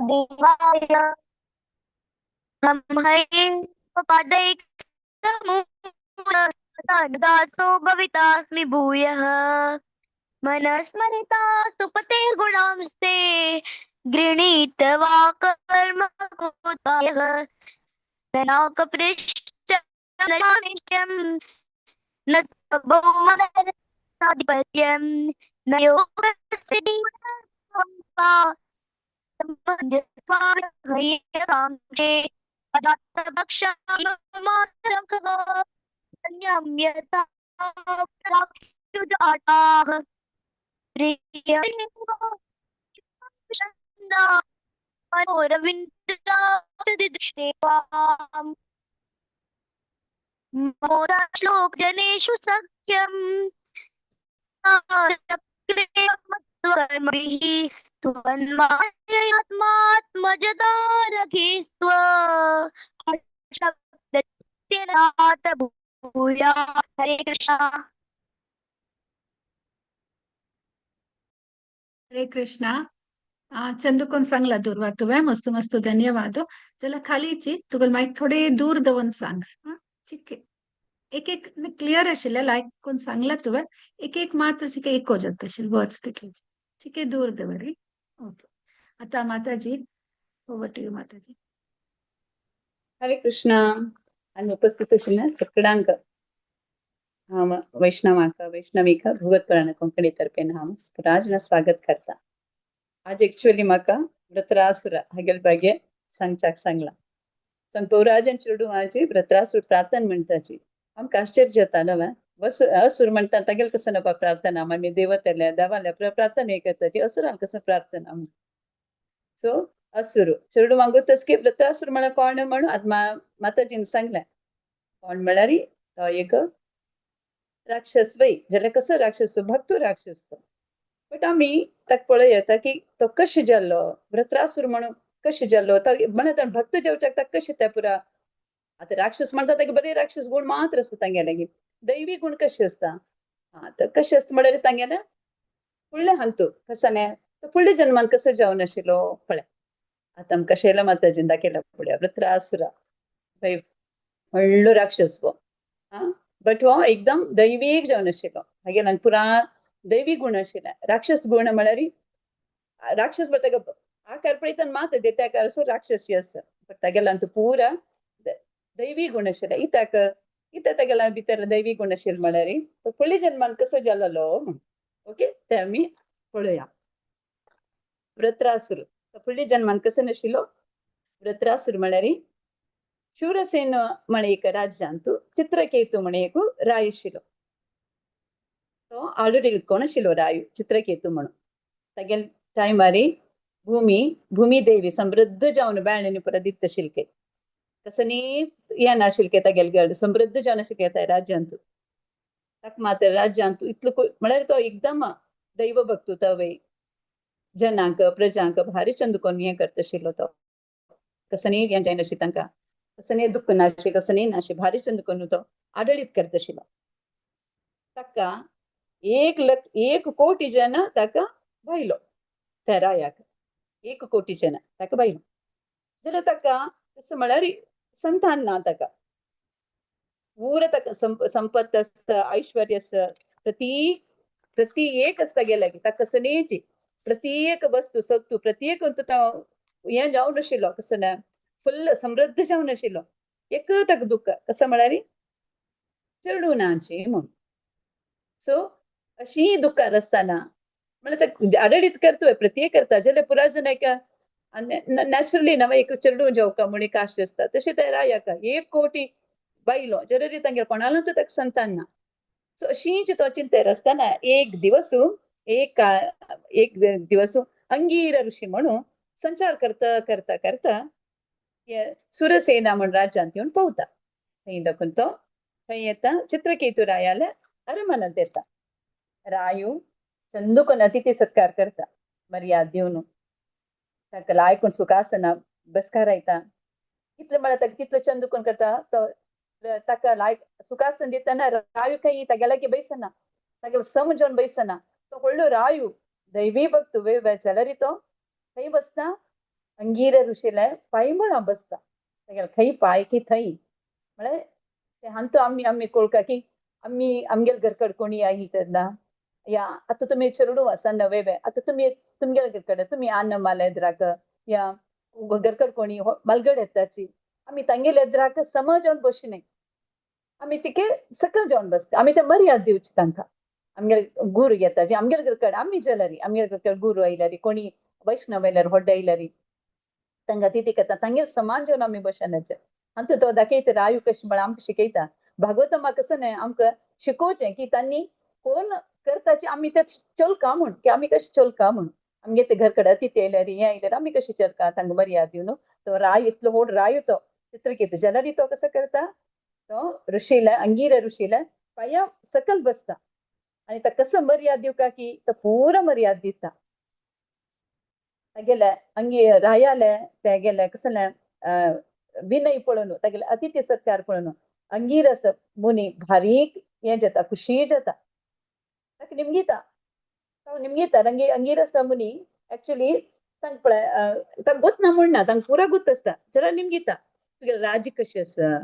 देवाय हम हये दासो भवितास्मि भूयः मनस्मरिता सुपते गुणांस्ते गृणीत्वा कर्म कुतायः नाकपृष्ठम् न बहुमदधिपत्यम् न योगसिद्धिमत्पा सम्पद्यस्वामह्यकाङ्क्षे अजातभक्षाममातरङ्कः संयम्यता प्राप्युदाताः प्रियलिङ्गो मनोरविन्द्रादिदृष्टेवाम् मोदाश्लोक जनेषु सख्यम् कर्मभिः त्वन्मात्मात्मजदारघिस्त्व शब्दनाथ भूया हरे कृष्ण. हरे कृष्णा. चंदुकोन सांगला दुर्वा तुवे मस्त मस्त धन्यवाद. जला खाली ची तुगल माइक थोडे दूर दवन सांग. ठीक आहे. एक एक क्लिअर आशिल्ले लायक कोण सांगला तुवें एक एक मात्र चिके इको जाता आशिल्ले वर्ड्स तितले ठीक आहे दूर दवरी. ओके. आता माताजी ओवर टू यू माताजी. हरे कृष्णा. आणि उपस्थित आशिल्ल्या सगळ्यांक हांव वैष्णवांक वैष्णवीका भगवत पुराण कोंकणी तर्फेन हांव राजन स्वागत करता. आज एक्चुअली म्हाका वृत्रासुर हागेल ಬಗ್ಗೆ सांगच्याक सांगला. पौराजन चेडू माझी वृत्रासुर प्रार्थना म्हणटाची आमकां आश्चर्य जाता न्हय. असुर म्हणटा तागेल कसं नपा प्रार्थना आमी देवतेल्या देवाल्या प्रार्थना हे करताची असुरांक कसं प्रार्थना. सो असुर चेडू मागोतच की वृत्रासुर म्हळ्यार कोण म्हणून आतां माताजीन सांगलें कोण म्हळ्यार तो एक राक्षस वय जाल्यार कसो राक्षस तो भक्तो राक्षस तो. बट आमी ताका पळय येता की तो कशें जाल्लो वृत्रासुर म्हणून कशें जाल्लो तो म्हणत भक्त जेवच्याक ताका कशें ते पुरा. आता राक्षस म्हणटा ताका बरे राक्षस गुण मात्र आसता तांगेले दैवी गुण कशें आसता. तर कशें आसता म्हळ्यार तांगेले फुडले हांतू कसाने तो फुडल्या जन्मान कसो जावन आशिल्लो पळय. आता आमकां शैला माताजीन दाखयला पळया वृत्रासुरा व्हडलो राक्षस हो. बट हो एकदम दैवीक जावन आशिल्लो हागेल्यान पुरा दैवी गुण आशिल्ले. राक्षस गुण म्हळ्यार राक्षस बट ताका आकार पळयतना मात देत्याकार असो राक्षसी आसा बट तागेल्यान तो पुरा दैवी गुण आशिल्ले. इता तागेल्या भितर दैवी गुण आशिल्ले म्हळ्यार तो फुडल्या जन्मान कसो जाल्लो. ओके ते आमी पळोवया. वृत्रासुर फुडल्या जन्मान कसो नाशिल्लो. वृत्रासुर म्हळ्यार शूरसेन म्हण एक राज्यांत चित्रकेतू म्हण एक राय आशिल्लो. तो ऑलरेडी कोण आशिल्लो राय चित्रकेतू म्हणून. तागेल टायमार भूमी देवी समृद्ध जावन बेळणी पुरा दिता आशिल्ली. कसनी हे नाशिल्ले तागेले समृद्ध जावन आशिल्ले राज्यांत. ताका मात्र राज्यांत इतलो म्हळ्यार तो एकदम दैव भक्त तो वय जनांक प्रजांक भारी चंद कोण हे करता आशिल्लो तो. कसनी हे जायनाशिल्लें तांकां कसनी दुःख नाशे कसनी नाशे भारी चंद कोण तो आडळीत करता आशिल्लो. ताका 1,00,00,000 जन ताका भायलो त्या रायाक 1,00,00,000 जन ताका भायलो. जाल्यार ताका कसं म्हळ्यार संतान ना ताका. पूर ताका संपत्त आसता ऐश्वर्य आसता प्रति एक आसता गेल्या की ताका कसनीची प्रति एक वस्तू सत्तू प्रति एक हे जावन आशिल्लो कसं ना फुल्ल समृद्ध जावन आशिल्लो. एक ताका दुःख कसं म्हळ्यार चेडू नाची म्हूण. सो अशी दुःखार आसतना म्हळ्यार आडळीत करतोय प्रत्येक करता जाल्यार पुराय जण एका नॅचरली नवा एक चेडू जेवका म्हूण एक आश आसता तशें त्या रायाका 1,00,00,000 बायलो जर तांगे कोणाला ताका संतान ना. सो अशींच तो चिंतेर आसतना एक दिवस अंगीर ऋषी म्हणून संचार करता करता करता सुरसेना म्हण राज्यांत येवन पावता. थंय दाखून तो थंय येता चित्रकेतू रायाल्या अरमनांत येता. रायू चंदुकोन अतिथी सत्कार करता मर्याद दिवन ताका लायकून सुखासना बसकार आयता. कितले म्हळ्यार ताका कितलो चंदुकोन करता तो ताका लायक सुखासन दितना रायू खंय तागेला की बैसना तागे समजून बैसना. तो व्हडलो रायू दैवी भक्त जाल्यार तो खंय बसता अंगीर ऋषीला पाय म्हणा बसता तेगेले खंय पाय की थंय म्हळ्यार ते हांतो आम्ही कळका की आम्ही आमगेल घरकड कोणी आयिल तेन्ना या आता तुम्ही चेडू आसा नवे आता तुमगेल घरकड तुम्ही अन्न माल एद्राक या घरकड कोणी मलगड येताची आम्ही तांगेल एद्राक समज जावन बशिनाय आम्ही तिके सकल जावन बसता आम्ही ते मर्याद दिवची तांकां आमगेल गुरू येता जे आमगेल घरकड आम्ही जेल्यारी आमगेल घरकड गुरू आयल्यारी कोणी वैष्णव आयल्यार व्हड्ड आयल्यारी तांकां ती करता तांगेल समान जावन आमी बसनाचे आनी तो दाखयता रायू कशें म्हळ्यार आमकां शिकयता भागवत म्हाका कसं न्हय आमकां शिकोवचें की तांणी कोण करताचे आमी ते चलका म्हूण की आमी कशें चलका म्हूण आमगे ते घरकड अतिथी आयल्यार हें आयल्यार आमी कशें चलका तांकां मर्याद दिवन तो राय इतलो व्हड राय तो चित्रकेतू जाल्यार तो कसो करता तो ऋषीला अंगीर ऋषीला पांया सकल बसता आनी ताका कसो मर्याद दिवका की तो पुरो मर्याद दिता तेगेले अंगी रायाले तेगेले कसले विनय पळोवन तेगेले अतिथी सत्कार पळोवन अंगीरस मुनी भारीक हें जाता खुशी जाता ताका निमगीता तो निमगीता अंगीरस मुनी एक्चुअली तांकां पळय तांकां गोत ना म्हण ना तांकां पुरो गोत आसता जाल्यार निमगीता तुगेले राज्य कशें आसा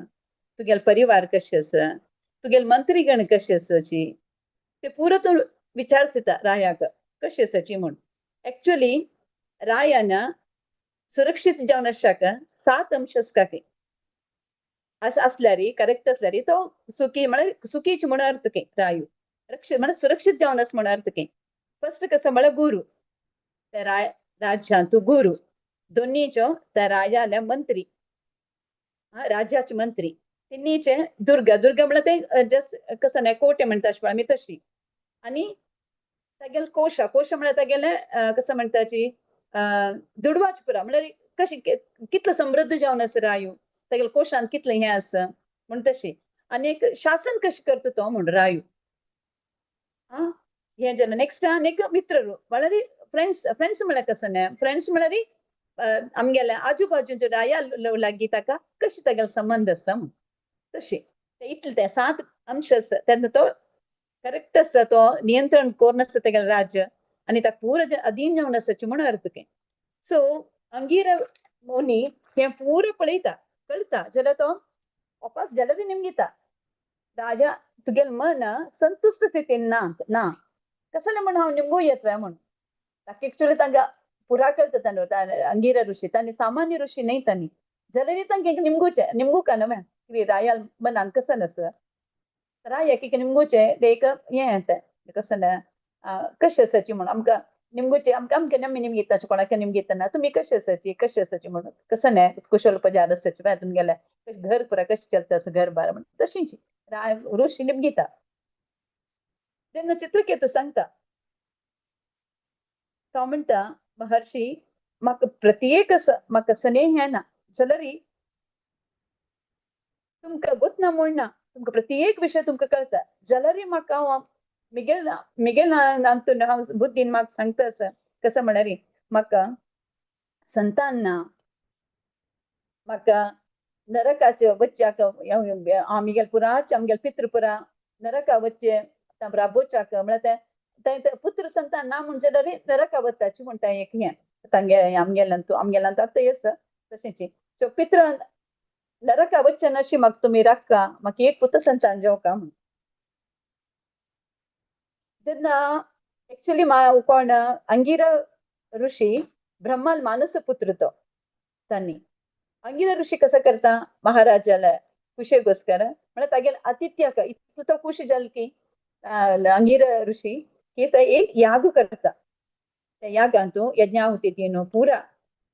तुगेले परिवार कशें आसा तुगेले मंत्रीगण कशें आसाची ते पुरो तो विचारता रायाक कशें आसाची म्हूण एक्चुअली रायान सुरक्षीत जावन आसशाक 7 अंश आसता असल्यारी करेक्ट असल्यारी तो सुखी म्हळ्यार सुखीच म्हण अर्थ के रायू रक्षित म्हळ्यार सुरक्षीत जावन आस म्हण अर्थ के फर्स्ट कसं म्हळ्यार गुरु ते राज्यांतू गुरु दोनीचो त्या राजाले मंत्री राज्याचे मंत्री तिन्नीचे दुर्गा म्हळ्यार ते जस्ट कसं न्हय कोटे म्हणटा अशें आमी तशी आनी तेगेले कोश म्हळ्यार तेगेले कसं म्हणटाची दुडवाच पुरा म्हळ्यार कशी कितलो समृद्ध जावन आसा रायू तेगेले कोशान कितलें हें आसा म्हण तशी आनी एक शासन कशें करता तो म्हण रायू हें जालें नेक्स्ट आनीक मित्र म्हळ्यार फ्रेंड्स म्हळ्यार कसं न्हय फ्रेंड्स म्हळ्यार आमगेले आजू बाजूचे राया लागीं ताका कशें तेगेले संबंध आसा म्हण तशी इतले ते 7 अंश आसा तेन्ना तो करेक्ट आसा तो नियंत्रण कोरून आसता तेगेले राज्य आनी ताका पुरो अधीन जावन आसाची म्हण अर्थ के सो अंगीर मुनी हें पुरो पळयता कळटा जाल्यार तो वापस जाल्यार निमगीता राजा तुगेले मन संतुष्ट स्थितीन ना कसले म्हण हांव निमगू येतोय म्हण ताका एक्चुअली तांकां पुरा कळटा तांणी अंगीर ऋषी तांणी सामान्य ऋषी न्हय तांणी जाल्यार तांकां निमगूका न्हय कितें रायाल मनान कसं आसा राया की निमगूचे ते एक हें येता कसं न्हय कशें आसाची म्हण आमकां निमगूचे आमकां नेमी निमगीताचे कोणाक निमगीतना तुमी कशें आसाची म्हणून कसं न्हय कुशल पजार आसाची बाय तुमगेले घर पुरा कशें चलता आसा घर बार म्हण तशींच ऋषी निमगीता तेन्ना चित्रकेतू सांगता तो म्हणटा महर्षी म्हाका प्रत्येक म्हाका स्नेह येना जाल्यार तुमकां गोत ना म्हण ना तुमकां प्रत्येक विशय तुमकां कळटा जाल्यार म्हाका हांव मिगेल हांव बुद्धीन म्हाका सांगता आसा कसं म्हळ्यार म्हाका संतान ना म्हाका नरकाचे वच्चाक आमगेल पुराच आमगेल पितृ पुरा नरका वच्चे राबोवच्याक म्हळ्यार ते पुत्र संतान ना म्हण जाल्यार नरका वताची म्हणटा एक हें तांगे आमगेल्यांतू आतां आसा तशेंची सो पितृ नरका वच्चे नशी म्हाका तुमी राखा म्हाका एक पुत्र संतान जावका म्हण तेन्ना एक्चुअली कोण अंगीर ऋषी ब्रह्माल मानस पुत्र तो तांणी अंगीर ऋषी कसं करता महाराजाला कुशेगोस्कर म्हळ्यार तागेले आतिथ्याक इतलो तो खुश जाल की अंगीर ऋषी की ते एक याग करता त्या यागांतू यज्ञाहुती दिवन पुरा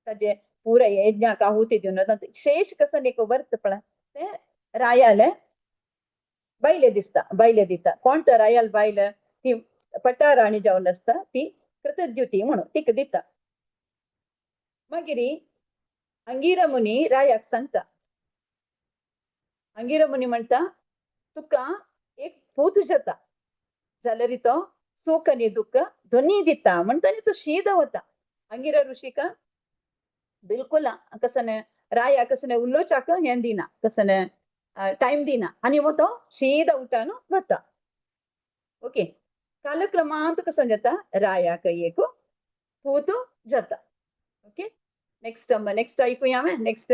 ताजे पुरा यज्ञाक आहुती दिवन शेष कसं न्ही वर्त पळय ते रायाले बायले दिता कोण तो रायाल बायल ती पट्टा राणी जावन आसता ती कृतज्ञती म्हणून तीक दिता मागीर अंगीर मुनी रायाक सांगता अंगीर मुनी म्हणटा तुका एक पूत जाता जाल्यार तो सुख आनी दुःख दोनी दिता म्हण ताणी तो शीद वता अंगीर ऋषीका बिलकुल कसं न्हय राया कसं न्हय उल्लोचाक हें दिना कसं न्हय टायम दिना आनी वो तो शीद उठान वता ओके कालक्रमांत कसं जाता रायाक एक पूत जाता ओके नेक्स्ट ऐकूया आम्ही नेक्स्ट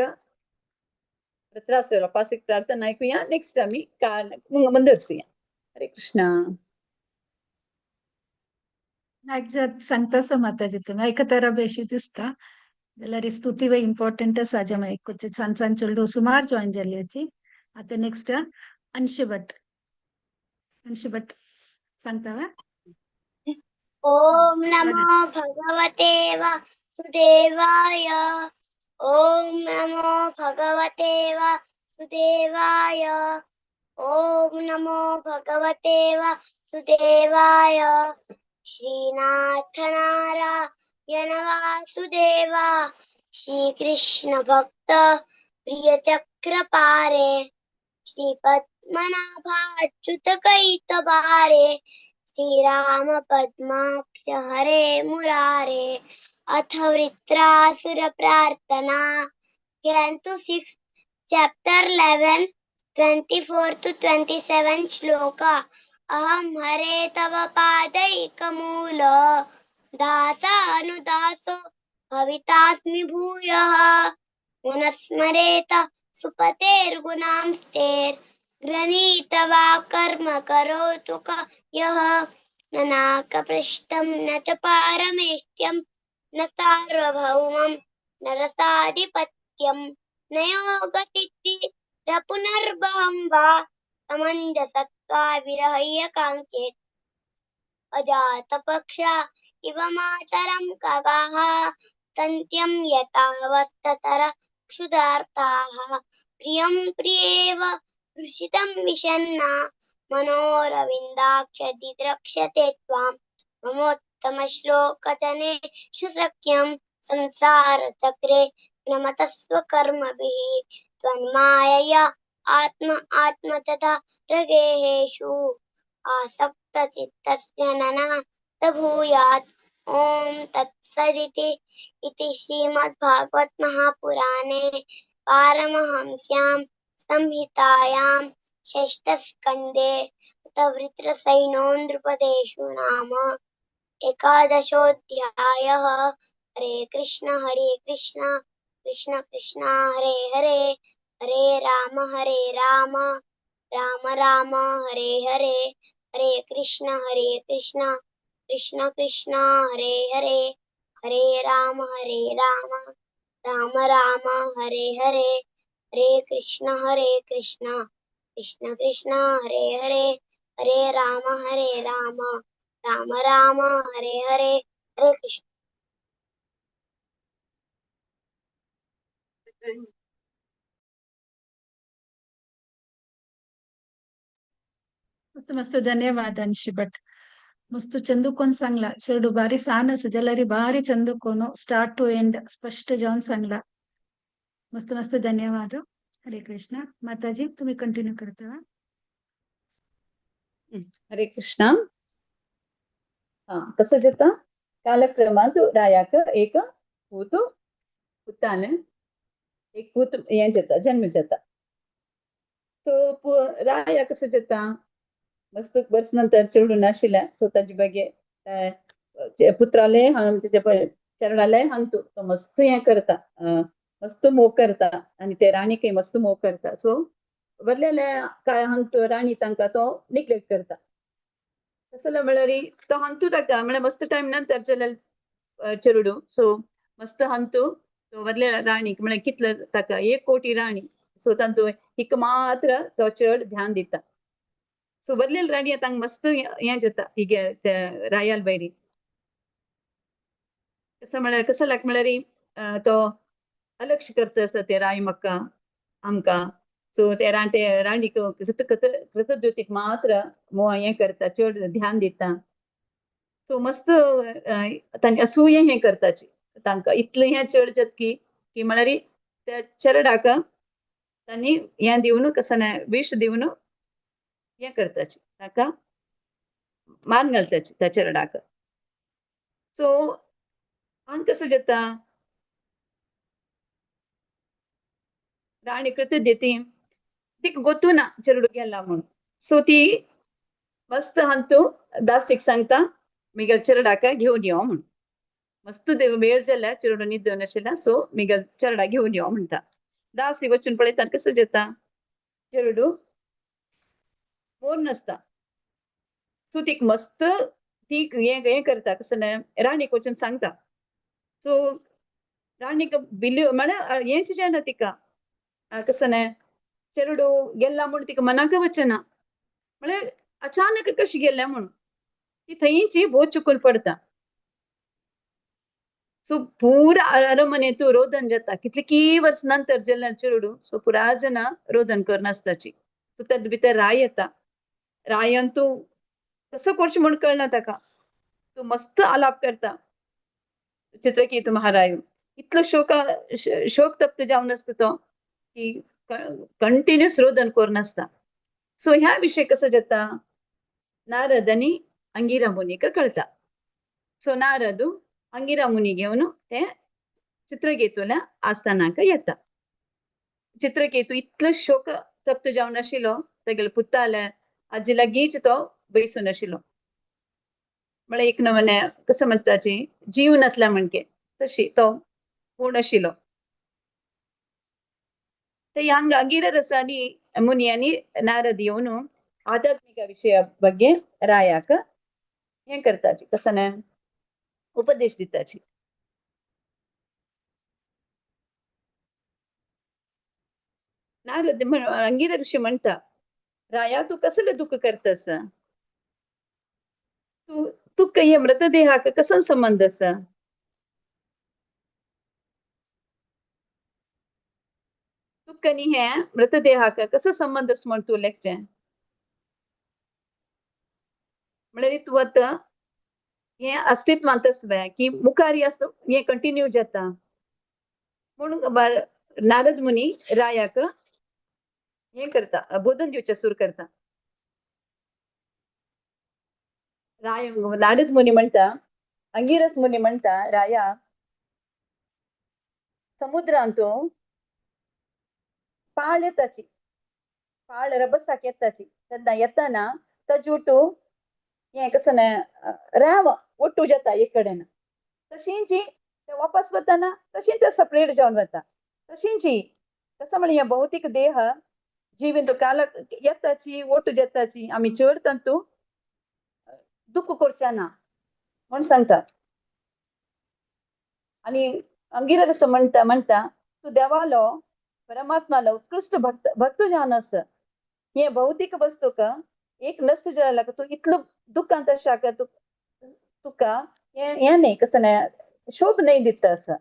त्रासलेला पासिक प्रार्थना ऐकूया नेक्स्ट आम्ही मंदरसूया. हरे कृष्णा. एक्झॅक्ट सांगतास माताजी तुम्ही ऐकतारा बेशी दिसता ಎಲ್ಲರಿ ಸ್ತುತಿವ ಇಂಪಾರ್ಟೆಂಟ್ ಸಹಜಮ ಕೊಂచె ಸಣ್ಣ ಸಣ್ಣ ಚೊಲ್ಡು ಸುಮಾರು ಜಾಯಿನ್ ಜಲ್ಯಾಚಿ ಮತ್ತೆ ನೆಕ್ಸ್ಟ್ ಅಂಶು ಭಟ್ सांगतावा ॐ नमो भगवते वासुदेवाय ॐ नमो भगवते वासुदेवाय ॐ नमो भगवते वासुदेवाय श्रीनाथ नारायण वासुदेवा श्रीकृष्ण भक्त प्रिय चक्रपारे श्री पद्मनाभा अच्युत कैतबारे श्रीराम पद्माक्ष हरे मुरारे अथ वृत्रासुर प्रार्थना canto 6 chapter 11 24 to 27 shloka aham hare tava padaikमूल दासानुदासो भवितास्मि भूयः मनस्मरेत सुपतेर्गुणांस्तेर् गृहीतवा कर्म करोतु यः न नाकपृष्ठं न च पारमेष्ठ्यं न सार्वभौमं न रसाधिपत्यं न योगसिद्धिः न पुनर्भवं वा समञ्जसत्वा विरह्य काङ्क्षेत् अजातपक्षा इव मातरं खगाः सन्त्यं यथावस्थतर क्षुधार्ताः प्रियं प्रियेव वृषितं विशन्ना मनोरविन्दाक्षति द्रक्ष्यते त्वां ममोत्तमश्लोकजनेषु सख्यं संसारचक्रे प्रमतस्व कर्मभिः त्वन्मायया आत्मतथा प्रगेहेषु आसक्तचित्तस्य न भूयात् ॐ तत्सदिति इति श्रीमद्भागवत महापुराणे पारमहंस्यां संहितायां षष्ठस्कन्धे वृत्रसैनोन्द्रुपदेषु नाम एकादशोऽध्यायः. हरे कृष्ण कृष्ण कृष्ण हरे हरे हरे राम राम राम हरे हरे हरे कृष्ण कृष्ण कृष्ण हरे हरे हरे राम राम राम हरे हरे हरे कृष्ण कृष्ण कृष्ण हरे हरे हरे राम राम हरे हरे हरे कृष्ण. मस्त मस्त ಧನ್ಯವಾದ ಅಂಶು ಭಟ್ ಮಸ್ತು ಚಂದುಕೊಂಡ್ सांगला शेरडू बारी सान असं जलारी बारी चंदुकोनो स्टार्ट टू एंड स्पष्ट जाऊन सांगला. मस्त मस्त धन्यवाद. हरे कृष्ण. माताजी तुम्ही कंटिन्यू करता. हरे कृष्णा. कसं जाता कालक्रमात रायाक एक भूत पुतान एक भूत हें जाता जन्म जाता. सो राया कसं जाता मस्त वर्स नंतर चेडून आशिल्ल्या सो ताजे बगे पुत्राले त्याच्या चरणाले हांतू तो मस्त हें करता मस्त मोग करता आनी ते राणीकय मस्त मोग करता. सो वरलेले काय हांतू राणी तांकां तो निग्लेक्ट करता. तसं म्हळ्यार तो हांतू ताका म्हळ्यार मस्त टायम नंतर चलल चेडू सो मस्त हांतू तो वरलेल्या राणीक म्हळ्यार कितलो ताका 1 कोटी राणी सो तांतू हिक मात्र तो चड ध्यान दिता. सो वरलेली राणी तांकां मस्त हें जाता हिगे रायाल बैरी कसं म्हळ्यार तो अलक्ष करता आसता ते राय म्हाका आमकां. सो ते राणीक कृतज्ञतेक मात्र हें करता चड ध्यान दिता. सो मस्त तांणी असूय हें करताची तांकां इतलें हें चड जाता की म्हळ्यार त्या चरडाक तांणी हें दिवन कसं विश दिवन हें करताची ताका मान घालताची त्या चरडाक. सो हांग कसं जाता राणी कृतज्ञते तिका गोतूना चेडू गेला म्हणून. सो ती मस्त हांतू दासीक सांगता मिगेल चेडडाक घेवन यो म्हणून मस्त देव वेळ जाला चेडूं न्हिद नाशिल्ला सो मी चेडा घेवन यो म्हणटा. दासली वचून पळयता कसो जेता चेडू मोर नासता. सो ती मस्त ती हे करता कसं राणीक वचून सांगता. सो राणीक बिलीव म्हळ्यार हेंच जायना तिका कसं चेडू गेल्ला म्हूण तिका मनाक वचना म्हळ्यार अचानक कशी गेल्या म्हणून ती थंयची भोव चुकून पडता. सो पुरा अरमनेतू रोदन जाता कितली वर्स नंतर जेन्ना चेडू सो पुरा जना रोदन करनासताची. सो तातूंत भितर राय येता. रायन तू कसं करचें म्हूण कळना ताका. तू मस्त आलाप करता चित्रकेतू महारायो. इतलो शोक तप्त जावन आसता तो की कंटिन्युअस रोदन करनासता. सो ह्या विषय कसं जाता नारद आनी अंगिरा मुनीक कळटा. सो नारद अंगिरा मुनी घेवन ते चित्रकेतूला आस्थानाक येता. चित्रकेतू इतलो शोक तप्त जावन आशिल्लो तेगेले पुताले आजी लागींच तो बसून आशिल्लो. म्हळ्यार एक नमने कसं म्हणटाची जीव नासला म्हणके तशी तो पूर्ण आशिल्लो. ते ह्यांग अंगिरा रसानी मुनियांनी नारद येवन आध्यात्मिक विषया ಬಗ್ಗೆ ರಾಯಕ हें करताची कसं उपदेश दिताची. नारद अंगिरा ऋषी म्हणता राया तू कसले दुःख करतस. तुका हे मृतदेहाक कसं संबंध आसा. तुका न्ही हे मृतदेहाक कसं संबंध आसा म्हण तू लेखचें. म्हळ्यार तू आतां हे अस्तित्वांत आसलें की मुखार हे कंटिन्यू जाता म्हणून नारद मुनी रायाक हे करता बोधन दिवचें सुरू करता. राय नारद मुनी म्हणटा अंगिरस मुनी म्हणटा राया समुद्रांत पाळ येताची पाळ रभसाक येताची तेन्ना येताना तजूटू हे कसं राव ಒಟ್ಟು जाता एक कडेन तशींची ते वापस वताना तशी ते सेपरेट जावन वता. तशींची कसं म्हळ्यार हे भौतिक देह जिवीत काल येताची ओटू जेताची आमी चड तंतू दुःख करचा ना म्हण सांगता. आनी अंगिरस म्हणटा तू देवालो परमात्मालो उत्कृष्ट भक्त जावन आस. हे भौतिक वस्तूक एक नष्ट जाला तू इतलो दुःखांत आशाक तुका हे नाही कसं शोभ नाही दिता असं.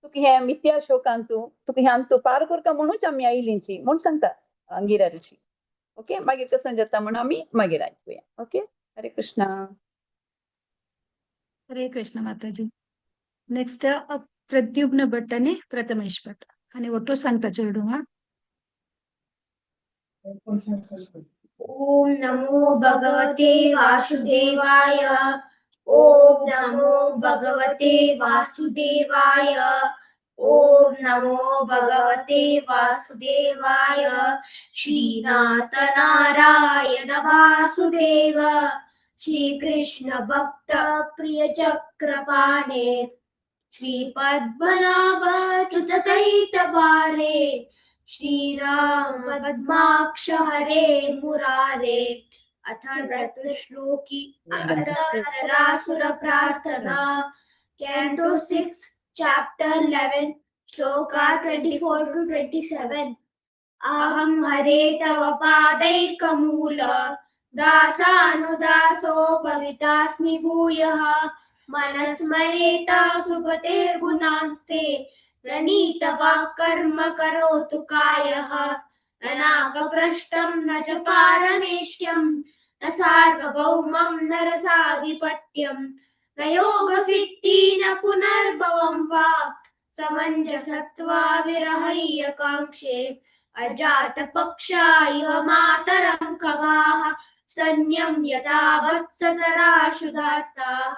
तुका हे मिथ्या शोकांत तुका ह्यान तू पार करता म्हणूच आमी आयलींची म्हूण सांगता अंगिरा ऋषी. ओके मागीर कसं जाता म्हणून आमी मागीर आयकुया. ओके हरे कृष्णा. हरे कृष्ण माताजी. नेक्स्ट प्रद्युम्न भट आणि प्रथमेश भट आणि ಒಟ್ಟು सांगता चेडू. ओम नमो भगवते वासुदेवाय. ओम नमो भगवते वासुदेवाय. ओम नमो भगवते वासुदेवाय. श्रीनाथ नारायण वासुदेव. श्री कृष्ण भक्त प्रिय चक्रपाणे. श्री पद्मनाभ च्युत कैटभारे. श्रीराम पद्माक्ष हरे मुरारे. अथ श्लोकी अथरासुर प्रार्थना. Canto 6 Chapter 11 Shloka 24 to 27. Aham hare tava padaikamūl दासानुदासो भवितास्मि भूयः. मनस्मरेता सुपते गुणास्ते. प्रणीतवाक् कर्म करोतु कायः. अनागपृष्टं न च पारमेष्ठ्यं न सार्वभौमं न रसाधिपत्यं न योगसिद्धि न पुनर्भवं वा. समञ्जसत्वा विरहय्यकाङ्क्षे अजातपक्षा इव मातरं खगाः. स्तन्यं यथा वत्सतरा शुदार्ताः.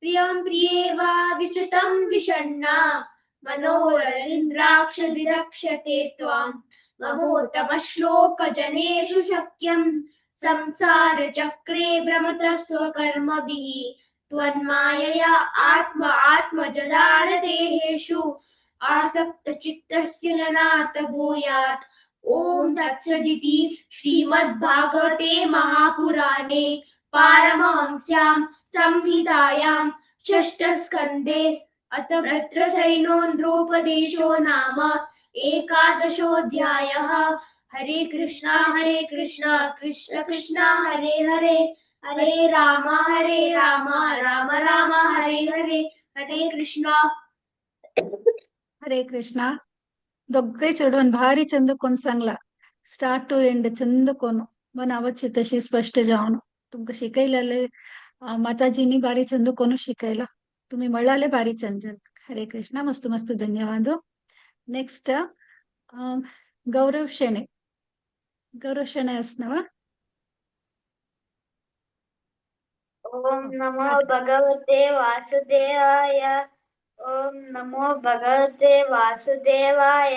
प्रियं प्रियेवा विसृतं विषण्णा. मनोरविन्द्राक्ष दिरक्षते त्वां. ममोत्तमश्लोकजनेषु शक्यं संसारचक्रे भ्रमतः स्वकर्मभिः. त्वन्मायया आत्मजदारदेहेषु आसक्तचित्तस्य न नाथ भूयात्। ॐ तत्सदिति श्रीमद्भागवते महापुराणे पारमहंस्यां संहितायां षष्ठस्कन्धे अथ वृत्रसेनोन्द्रोपदेशो नाम एकादशोऽध्यायः। हरे कृष्णा कृष्ण कृष्ण हरे हरे, हरे राम राम राम हरे हरे, हरे कृष्ण. हरे कृष्ण. दोघे चढवून भारी चंदकोन सांगला स्टार्ट टू एंड चंदकोन मन अवचित तशी स्पष्ट जाऊन तुमका शिकयलेले माताजीनी बारी चंदकोन शिकयला तुम्ही मळाले बारी चंदन. हरे कृष्ण. मस्त मस्त धन्यवाद. नेक्स्ट गौरव शेणे. गौरव शेणे असणवा. ओम नमो भगवते वासुदेवाय. ओम नमो भगवते वासुदेवाय.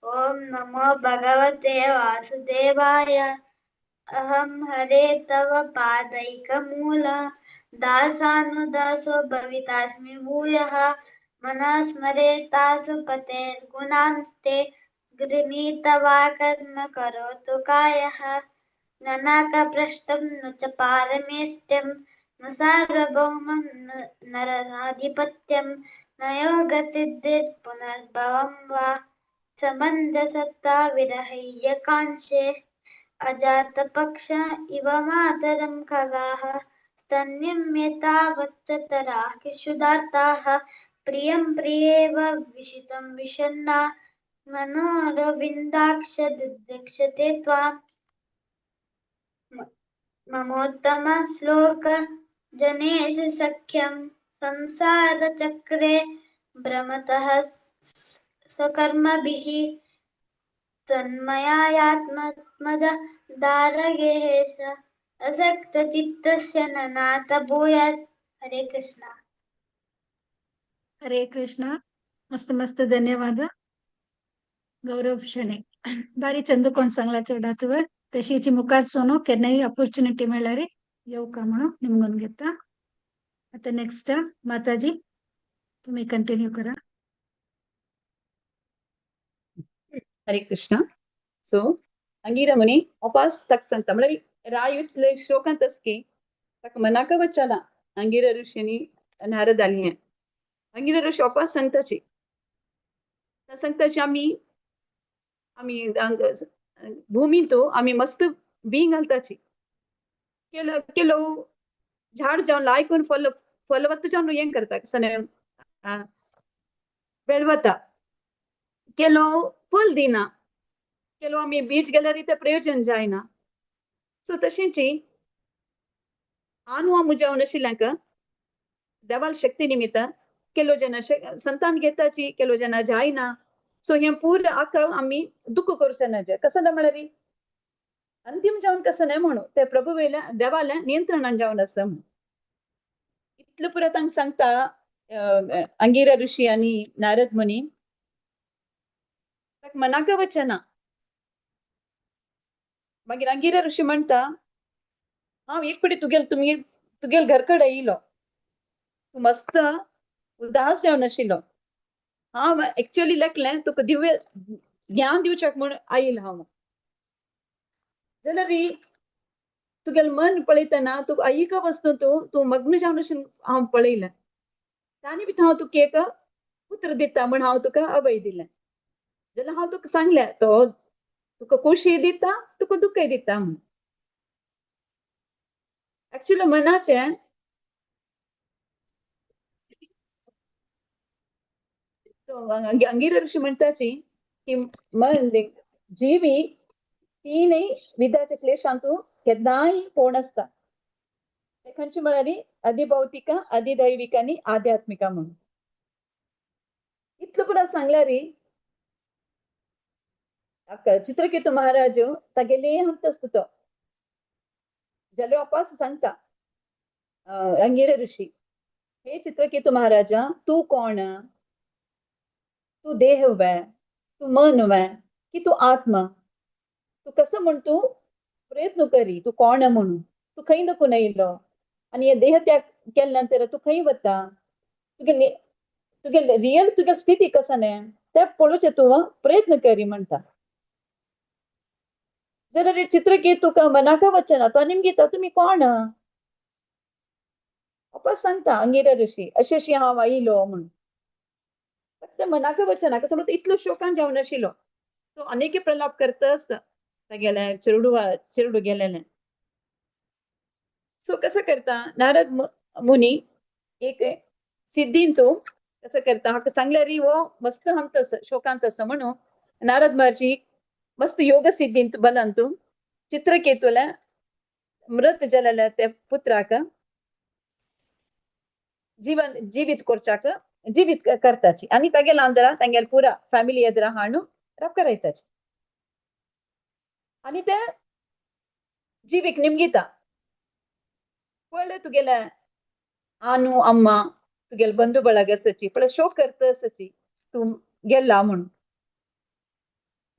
ओम नमो भगवते वासुदेवाय. अहं हरे तव पादैकमूल दासानुदासो भवितास्मि भूयः. मनः स्मरेतासु पतेर्गुणांस्ते गृहीतवा कर्म करोतु कायः. न नाकपृष्ठं न च पारमेष्ठ्यं न सार्वभौमं न रसाधिपत्यं न योगसिद्धिर्पुनर्भवं वा समञ्जसत्ता विरहय्यकाङ्क्षे. अजातपक्ष इव मातरं खगाः स्तन्यम्यतावच्चतराः क्षुधार्ताः. प्रियं प्रियेव विषितं विषण्णा मनोरविन्दाक्ष दिदृक्षते त्वाम्. ममोत्तम श्लोक जनेश सख्यं संसारचक्रे भ्रमतः स्वकर्मभिः. तन्मयात्मज दारगेश असक्तचित्तस्य न नाथ भूयात्. हरे कृष्ण. हरे कृष्ण. मस्त मस्त धन्यवाद गौरव शेणे. बारी चंदकोन सांगला चढातुवे तशीची मुखार सोनो केन्नाही अपॉर्च्युनिटी मिळाली येऊ का म्हणून निमगून घेता. आता नेक्स्ट माताजी तुम्ही कंटिन्यू करा. हरे कृष्ण. सो अंगीर मुनी उपास तक संत म्हणजे रायुतले श्लोकांतच तक मनाक वचना अंगीर ऋषीनी नारद आली आहे. अंगीर ऋषी उपास सांगताची आम्ही भूमी तो आम्ही मस्त बी घालताची केलो झाड जाऊन लायकून फलवत्त जाऊन यें करता सने बेळवता केलो फल दिना केलो आम्ही बीज गेल्या रीते प्रयोजन जायना. सो तशीची आनु मुजावन आशिल्ल्यांक देवाल शक्ती निमित्त केलो जन संतान घेताची केलो जन जायना. सो हे पूर्ण आख आम्ही दुःख करूचे नजे कसं म्हणारी अंतिम जाऊन कसं नाही म्हणू ते प्रभू वेल्या देवाला नियंत्रणान जाऊन असं म्हणून इतलं पुरा तांक सांगता अंगीरा ऋषी आणि नारद मुनी मनाक वचना. मागीर अंगीरा ऋषी म्हणता हांव एक पडी तुगेल घरकडे येयलो तू मस्त उदास जावन आशिल्लो. हांव एक्चुअली लेखलें तुका दिव्य ज्ञान दिवच्याक म्हूण आयिल्लो हांव. जाल्यार तुगेल मन पळयतना तुका ऐक वस्तू तू मग्न जावन अशें हांव पळयलें. तांणी भितर हांव तुका एक उतर दिता म्हूण हांव तुका अभय दिलें. जाल्यार हांव तुका सांगलें तो तुका खोशी दिता तुका दुखय दिता म्हूण. एक्चुअली मनाचें अंगीरा ऋषी म्हणटाची की मन जीवी तीनय विधाचे क्लेशांतू केन्नाय पोण आसता. ते खंयची म्हळ्यार अधिभौतिक अधिदैविक आनी आध्यात्मिक म्हणून इतलं पुरा सांगल्यार चित्रकेतू महाराज तागेले हंत असतो तो जाल्यार वापस सांगता अंगीरा ऋषी हे चित्रकेतू महाराजा तू कोण. तू देह वे तू मन वे की तू आत्मा. तू कसं म्हण तू प्रयत्न करी तू कोण म्हणून तू खंय नकून येयलो आणि हे देह त्याग केल्यानंतर तू खंय वता, तुगे रियल तुगे स्थिती कसाने ते पळोवचे तू प्रयत्न करी म्हणटा. जर रे चित्रकेत तुका मनाका वचना तो निमगीता तुम्ही कोण वापस सांगता अंगिरा ऋषी अशी हांव आयलो म्हणून. फक्त मनाका वचना कसं म्हणतो इतलो शोकान जावन आशिल्लो तो अनेक प्रलाप करतस गेल्या चिरडू गेलेले. सो कसं करता नारद मुनी एक सिद्धीन तो कसं करता हाका सांगल्या री वो मस्त हमतस शोकांत असं म्हणून नारद महर्षी मस्त योग सिद्धींत बलान तू चित्रकेतुला मृत जालेल्या त्या पुत्राक जीवित करच्याक जीवित करताची आणि तागे लांदरा तांगेल पुरा फॅमिली एदरा हाणू रक्क रायताची आणि ते जीविक निमगीता पळय तुगेले आनू अम्मा तुगेल बंधू ಬಳಗ असची पण शोक करत असची तू गेला म्हणून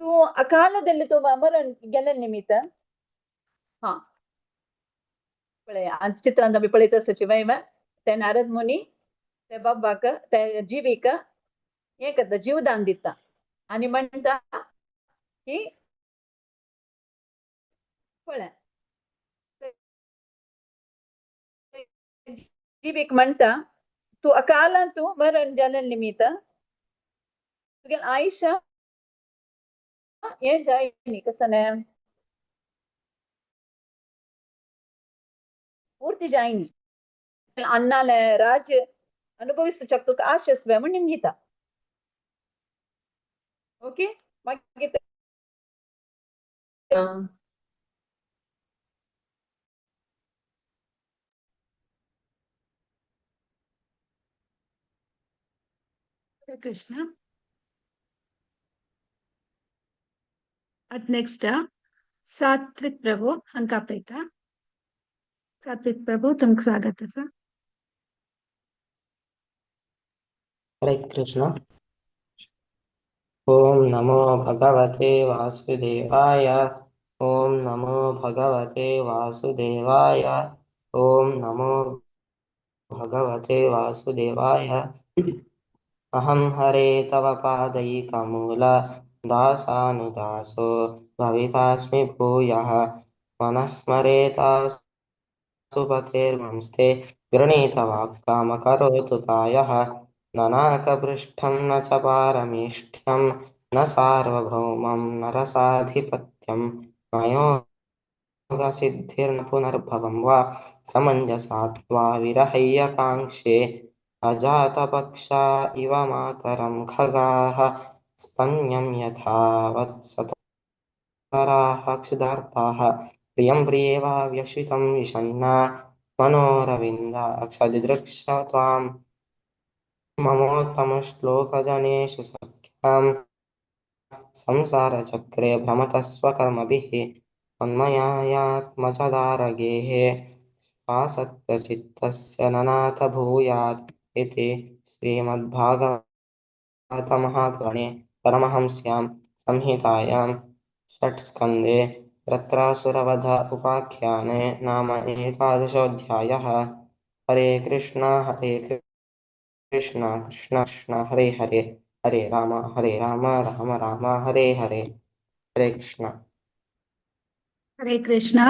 तू अकालದಲ್ಲಿ तू मरण गेल्या निमित्त हा पळय चित्रांत आम्ही पळयत असची वैव ते नारद मुनी ते बाबाक ते जीविक हे करता जीवदान दिता आणि म्हणता की पळय जीविक म्हणता तू अकालान तू मरण जाल्या निमित्त तुगेल आयुष्य हे जायनी कसने पूर्ती जायनी अन्नाले राज्य अनुभविसचक तुका आशस्वे म्हणून निमगीता. ओके मागीर Hare Krishna. At next, सात्विक प्रभु अंकापेता. सात्विक प्रभु तुमक स्वागत है सर. हरे कृष्ण. ओम नमो भगवते वासुदेवाय. ओम नमो भगवते वासुदेवाय. ओम नमो भगवते वासुदेवाय. अहं हरे तव पादैकमूल दासानुदासो भवितास्मि भूयः. मनस्मरेतास्तु पतेर्मंस्ते गृणीतवाक्कामकरोतु कायः. ननाकपृष्ठं न च पारमेष्ठ्यं न सार्वभौमं न रसाधिपत्यं न योगसिद्धिर्न पुनर्भवं वा समञ्जसात्वा विरहय्यकाङ्क्षे. अजातपक्षा इव मातरं खगाः स्तन्यं यथा वत्सतराः क्षुधार्ताः. प्रियं प्रियेवा व्यशितं विषण्णा मनोरविन्दाक्षदिदृक्ष त्वां ममोत्तमश्लोकजनेषु सख्यां. संसारचक्रे भ्रमतस्वकर्मभिः मन्मयायात्मजदारगेः. आसक्तचित्तस्य ननाथ भूयात् इति श्रीमद्भागवतमहापुराणे परमहंस्यां संहितायां षट्स्कन्धे वृत्रासुरवध उपाख्याने नाम 11 हरे कृष्ण कृष्ण कृष्ण हरे हरे हरे राम राम राम हरे हरे. हरे कृष्ण. हरे कृष्णा.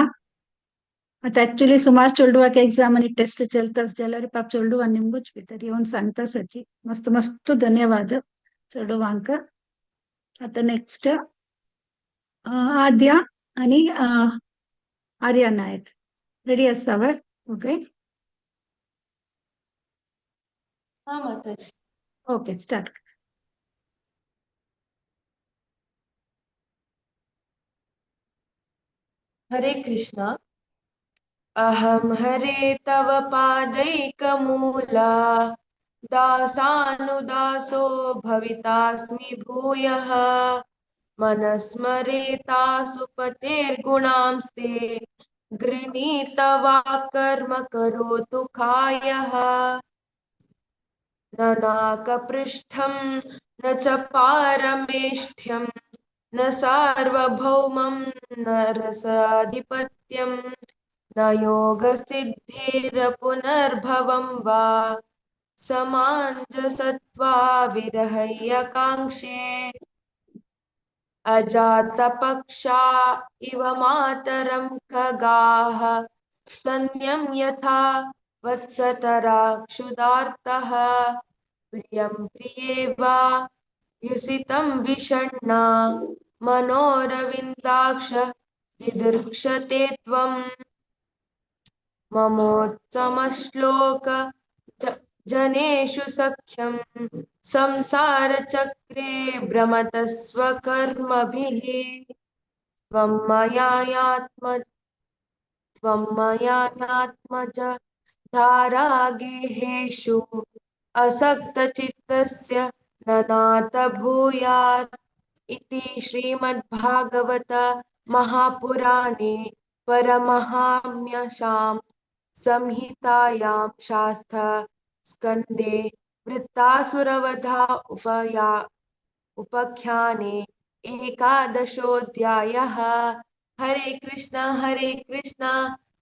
आता ऍक्च्युली सुमार चोल्डुवाक एग्जाम आणि टेस्ट चलताच जाल्यार पाप चोल्डुवा निमगूच भितर येवन सांगता सची मस्त मस्त धन्यवाद चोल्डुवांक. आता नेक्स्ट आद्या आणि आर्या नायक रेडी आसावर. ओके हाँ माताजी. Okay start. हरे कृष्णा. अहम हरे तव पादैकमूला दासानुदासो भवितास्मि भूयः. मनस्मरेतासु पतेर्गुणांस्ते गृणीतवा कर्म करोतु कायः. न नाकपृष्ठं न च पारमेष्ठ्यं न सार्वभौमं न रसाधिपत्यं न योगसिद्धिर्पुनर्भवं वा समाञ्जसत्वा विरहय्यकाङ्क्षे अजातपक्षा इव मातरं खगाः स्तन्यं यथा वत्सतरा क्षुधार्तः प्रियं प्रिये वा व्युसितं विषण्णा मनोरविन्दाक्ष दिदृक्षते त्वम् ममोत्तमश्लोक जनेषु सख्यं संसारचक्रे भ्रमतः स्वकर्मभिः त्वं मया यात्मज धारागेहेषु असक्तचित्तस्य न नाथ भूयात् इति श्रीमद्भागवत महापुराणे परमहाम्यसां संहितायां शास्त्र स्कन्धे वृत्तासुरवधा उपाख्याने एकादशोऽध्यायः। हरे कृष्ण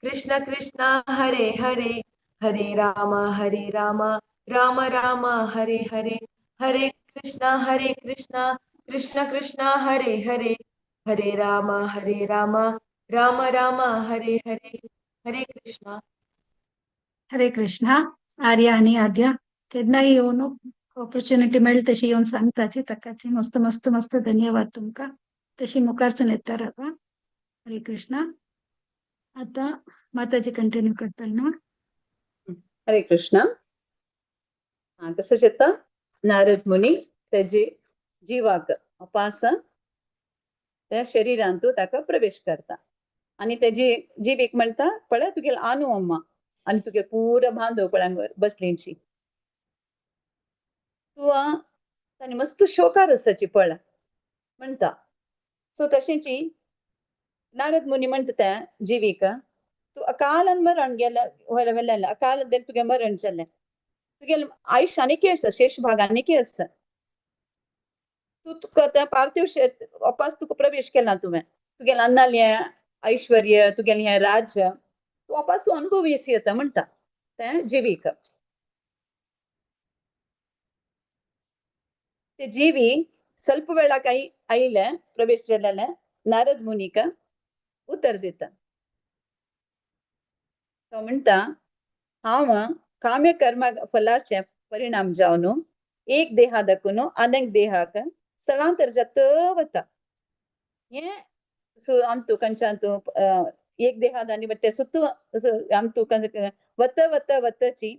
कृष्ण कृष्ण हरे हरे, हरे राम राम राम हरे हरे, हरे कृष्ण कृष्ण कृष्ण हरे हरे, हरे राम राम राम हरे हरे, हरे कृष्ण. हरे कृष्णा. आर्या आणि आद्या केन्नाय येवन ऑपॉर्च्युनिटी मेळ्ळी तशी येवन सांगताची ताकाची मस्त मस्त मस्त धन्यवाद तुमका. तशी मुखारसून येता राहा. हरे कृष्णा. आता माताजी कंटिन्यू करताल ना. हरे कृष्ण. कसं येता नारद मुनी तेजे जिवाक अपास त्या शरीरांतू ताका प्रवेश करता आणि तेजी जीव एक म्हणता पळय तुगेल आनू अम्मा आणि तुगे पूर बांधव पळंगर बसलींची तू तानी मस्त शोकार आसाची पळ म्हणता. सो तशेंची नारद मुनी म्हणता त्या जिवीक तू अकालन मरण गेला व्हयला अकाल देल तुगे मरण जाल्लें तुगेल आयुष्य आनीक आसा शेष भाग आनीक आसा तू तुका त्या पार्थिव वापस तुका प्रवेश केला तुवें तुगेलें अन्नालें ऐश्वर्य तुगेलें हें राज्य तू वापस तू अनुभवीस येता म्हणटा तें जिवीक. ते जीवी ಸ್ವಲ್ಪ वेळाक आयले प्रवेश जाल्ले नारद मुनीक उत्तर दिता. तो म्हणटा हांव काम्य कर्म फलाचे परिणाम जावन एक देहादकून अनेक देहाक स्थळांतर जात वता. हे आमतू कंचांतू एक देहाद आणि ते सुत्तू आमतू वत वत वतची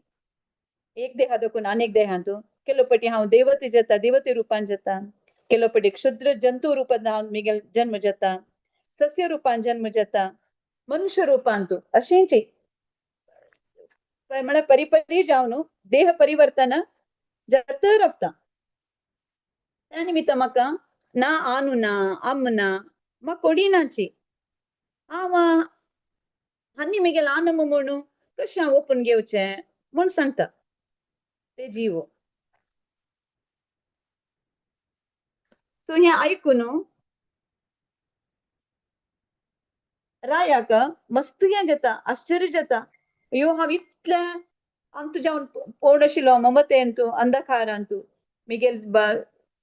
एक देहादकून अनेक देहांतू ಕೆಲವಪಟಿ हांव देवते जाता देवते रूपान जाता ಕೆಲವಪಟಿ क्षुद्र जंतू रूपान हांव मिगेल जन्म जाता सस्य रूपान जन्म जाता मनुष्य रूपांतू अशेंची म्हळ्यार परिपरी जावन देह परिवर्तन जात रावता. त्या निमित्त म्हाका ना आनू ना अम्म ना म्हाका कोडिनाची हांव आनी मिगेल आनम म्हणू कशें हांव ओपून घेवचें म्हूण सांगता ते जीव. सो हें आयकून रायाक मस्त हें जाता आश्चर्य जाता. अयो हांव इतलें आमतू जावन पळोवन आशिल्लो ममतेंतू अंधकारांतू मिगेल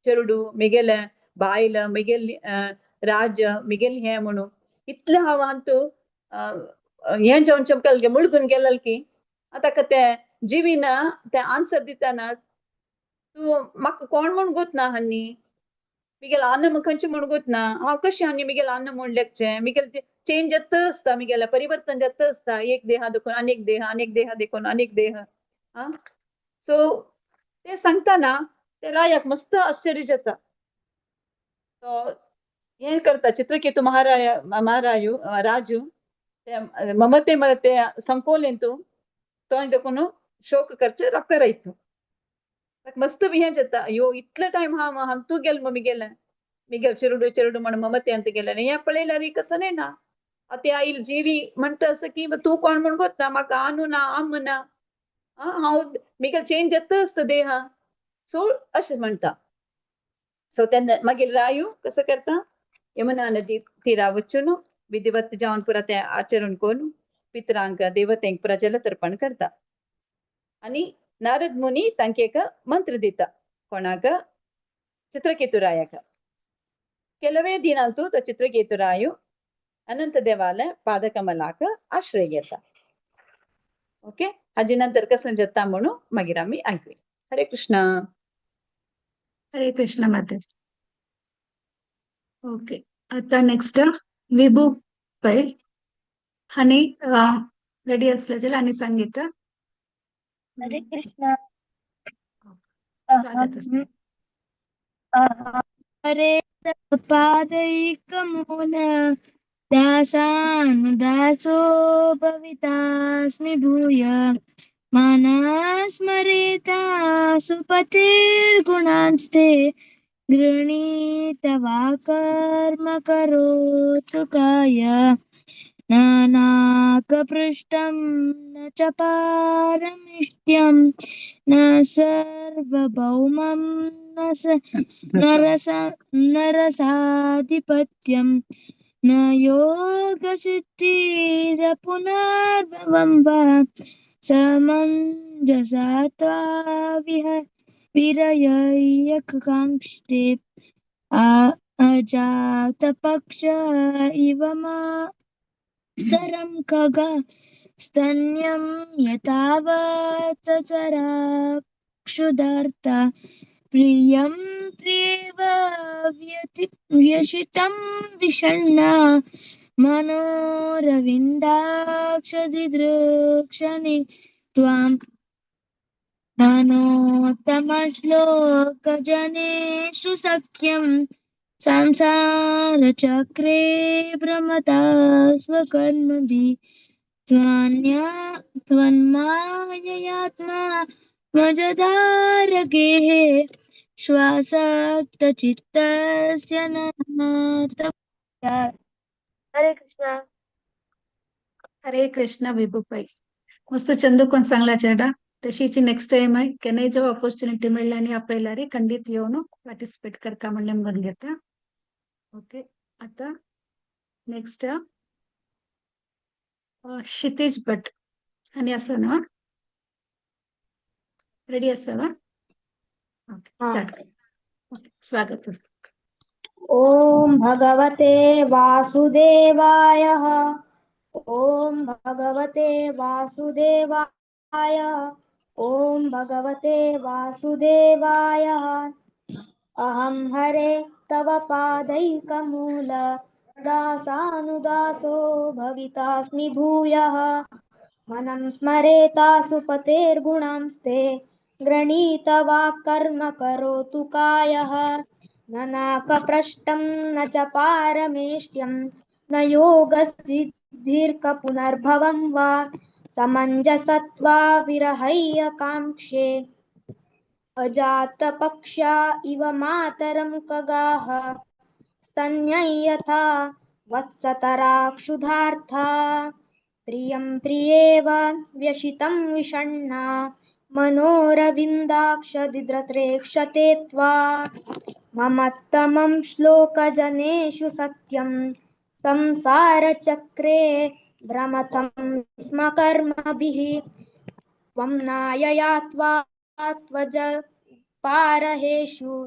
चेडू मिगेल बायल मिगेल राज्य मिगेल हें म्हणू इतलें हांव आमतू हें जावन चमकल मुळगून गेल की ताका तें जिवीन तें आन्सर दितना तू म्हाका कोण म्हूण गोतना हानी मिगेल अन्न खंयचें म्हूण गोतना हांव कशें आनी मिगेल अन्न म्हूण लेखचें मिगेल चेंज जात आसता मिगेल परिवर्तन जात आसता एक देहा देखून अनेक देहा देखून अनेक देह. सो ते सांगतना ते रायाक मस्त आश्चर्य जाता. तो हें करता चित्रकेतू महाराजू राजू ते ममते म्हळ्यार ते संकोलेंतू तो देखून शोक करचे रॉकरायतू मस्त हें जाता. अयो इतले टायम हांव तू गेल मिगेल चेडू म्हण ममते ಅಂತ गेले हें पळयल्यार कसं नाही ना ते आईल जीवी म्हणटा असं की तू कोण म्हूण गोतना म्हाका आनू ना अम्म ना हांव मिगेल चेंज जाता आसता देहा सो अशें म्हणटा. सो तेन्ना मागीर रायू कसं करता यमुना नदी तीरा वचून विधिवत जावन पुरा तें आचरण करून पितरांक देवतेंक प्रजल तर्पण करता आणि नारद मुनी तांकां एक मंत्र दिता कोणाक चित्रकेतुरायाक ಕೆಲವೇ ದಿನ ಅಂತೂ ಚಿತ್ರಕೇತುರಾಯು अनंत देवालय पादकमलाक आश्रय घेता ओके हाजे नंतर कसं जाता म्हणून मागीर आमी ऐकूया हरे कृष्ण हरे कृष्ण माताजी ओके आता नेक्स्ट विभू पै हानी रेडी असल्याचे आणि सांगितलं हरे कृष्ण स्वागत असतं हरे पादैकमूल दासानुदासो भवितास्मि भूय मनस्मरेता सुपतिर्गुणांस्ते गृणीतवा कर्म करोतु काय नानाकपृष्ठं न च पारमिष्ट्यं न सार्वभौमं न रसाधिपत्यं न योगसिद्धिरपुनर्भवं वा समञ्जसा विरयकाङ्क्षते अजातपक्ष इव मातरं खगा स्तन्यं यतावत् चराक्षुधार्ता प्रियं प्रियेव व्यशितं विषण्णा मनोरविन्दाक्षदिदृक्षणे त्वां नानोत्तमश्लोकजनेषु सख्यं संसारचक्रे भ्रमता स्वकर्मभिः त्वन्माययात्मा मजदारगेः श्वासक्तचित्तस्य ननाथ हरे कृष्ण हरे कृष्ण विभूपाई मस्त चंदूकन चांगला चेडा तशीची नेक्स्ट टाइम आहे केन्नाय जेव्हा ऑपॉर्च्युनिटी मिळली आणि आपल्याला रे खंडित येऊन पार्टिसिपेट करता म्हणले म्हणून घेता ओके आता नेक्स्ट क्षितिज भट आणि असं ना रेडी असं ना ओके स्टार्ट ओके स्वागत असतं ॐ भगवते वासुदेवाय ॐ भगवते वासुदेवाय ॐ भगवते वासुदेवाय अहं हरे तव पादैकमूल दासानुदासो भवितास्मि भूयः मनं स्मरेता सुपतेर्गुणांस्ते गृणीतवा कर्म करोतु कायः नाकपृष्ठं न च पारमेष्ट्यं न योगसिद्धिर्कपुनर्भवं वा समञ्जसत्वा विरहय्यकाङ्क्षे अजातपक्षा इव मातरं खगाः स्तन्यै यथा वत्सतराक्षुधार्था प्रियं प्रियेव व्यशितं विषण्णा मनोरविन्दाक्षदिद्रत्रेक्षते त्वा ममत्तमं श्लोकजनेषु सत्यं संसारचक्रे भ्रमतं स्म कर्मभिः त्वं नाययात्वा त्वज पारहेषु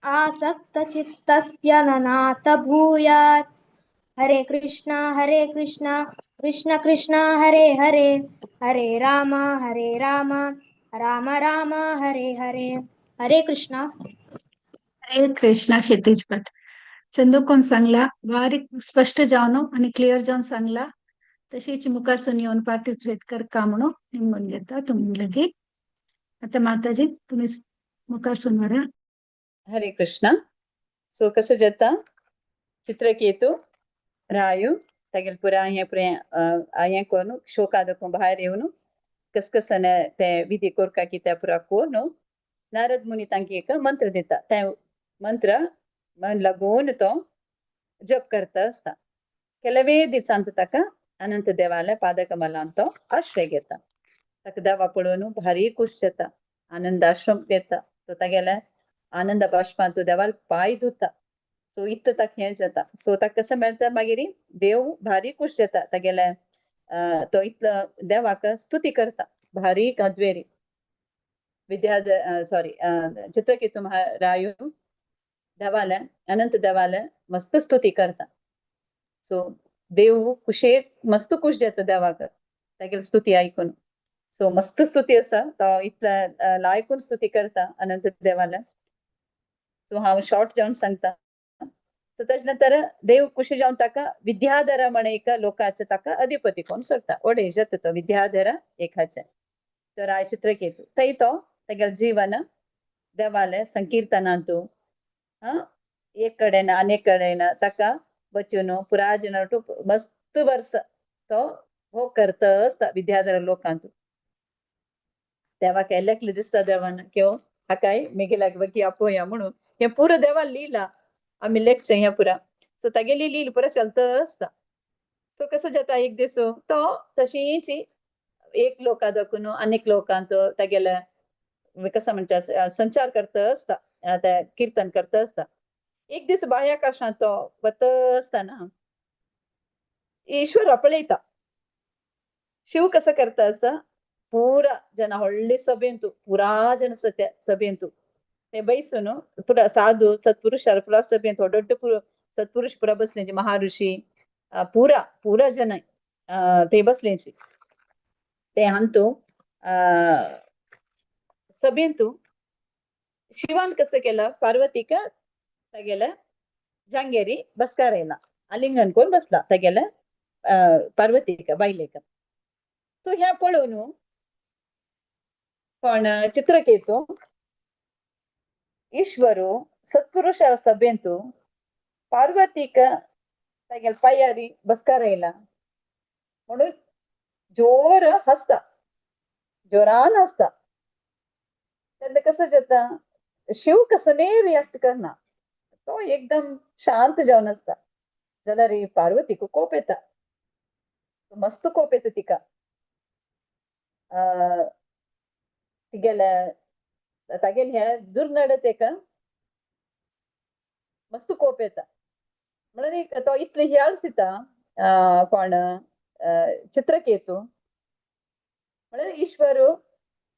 आसक्तचित्तस्य ननाथ भूयात् हरे कृष्ण कृष्ण कृष्ण हरे हरे हरे राम राम राम हरे हरे हरे कृष्ण हरे कृष्ण क्षितिज भट चंदूकन चांगला बारीक स्पष्ट जाऊन आणि क्लिअर जाऊन सांगला तशीच मुखारसून येऊन पार्टिसिपेट कर का म्हणून निमून घेता तुम्ही लगे आता माताजी तुम्ही मुखारसून वरा हरे कृष्ण सो कसं जाता चित्रकेतु रायु तगेल पुरा हें कोनु शोकादको भायर येवन कसकसन ते विधी कोरका की त्या पुरा कोनु नारद मुनी तांकां एक मंत्र दिता ते मंत्र मन लागून तो जप करता असता ಕೆಲವೇ दिसांत ताका अनंत देवालय पादकमलांत तो आश्रय घेता ताका देवा पळोवन भारी खुश जाता आनंदाश्रम देता तो तागेल्या आनंद बाश्पान तो देवाल पाय धुता सो इत्त ताका हें जाता सो ताका कसं मेळटा मागीर देव भारी खुश जाता तागेल्या तो इतलं देवाक स्तुती करता भारी अद्वेरी सॉरी चित्रकेतू महारायू देवाले अनंत देवाले मस्त स्तुती करता. सो देव कुशेक मस्त खुश जाता देवाक तेगेली स्तुती ऐकून. सो मस्त स्तुती आसा तो इतल्या लायकून स्तुती करता अनंत देवाले. सो हांव शॉर्ट जावन सांगता. सो तेज नंतर देव खुशी जावन ताका विद्याधर म्हण एक लोकाचे ताका अधिपती कोण सोडता. ओडे जाता तो विद्याधर एकाचे. तर आय चित्रकेतू थंय तो तेगेलें जीवन देवाले संकीर्तनांतू एक कडेन अनेक कडेन ताका बचून पुराजन मस्त वर्स तो हो करता आसता विद्याधर लोकांतू. देवाक एलेकले दिसता देवान क्यो हाकाय मेगेलाक बगी आपोया म्हणून हे पुरो देवा लिहिला आम्ही लेखचे हे पुरा. सो तागेली लील पुरा चलता आसता. सो कसं जाता एक दीस तो तशीच एक लोका दाखून अनेक लोकांत तागेले कसं म्हणटा संचार करता आसता त्या कीर्तन करता आसता. एक दीस बाह्याकाशांत तो वता आसतना ईश्वर आपळयता. शिव कसं करता आसा पुरा जन व्हडली सभेंतू पुरा जन सभेंतू ते बैसून पुरा साधू सत्पुरुषार पुरा सभेंत दೊಡ್ಡ सत्पुरुष पुरा बसलेंची महाऋषी पुरा जन ते बसलेंची ते हांतू सभेंतू शिवान कसं केलं पार्वतीक तेगेले जांगेरी बसकार येला आलिंगन कोण बसला तेगेले पार्वतीक बायलेक. सो ह्या पळोवन पण चित्रकेतू ईश्वरू सत्पुरुषार सभेंतू पार्वतीक तेगेले पायारी बसकार येला म्हणून जोर हसता जोरान हसता. तेन्ना कसं जाता शिव कसने रिएक्ट करना तो एकदम शांत जावन आसता. जाल्यार पार्वतीक कोप येता मस्त कोप येता तिका. तागेले हे दुर्नडतेक मस्त कोप येता म्हणून तो इतले हियाळ दिता कोण चित्रकेतू म्हणून ईश्वर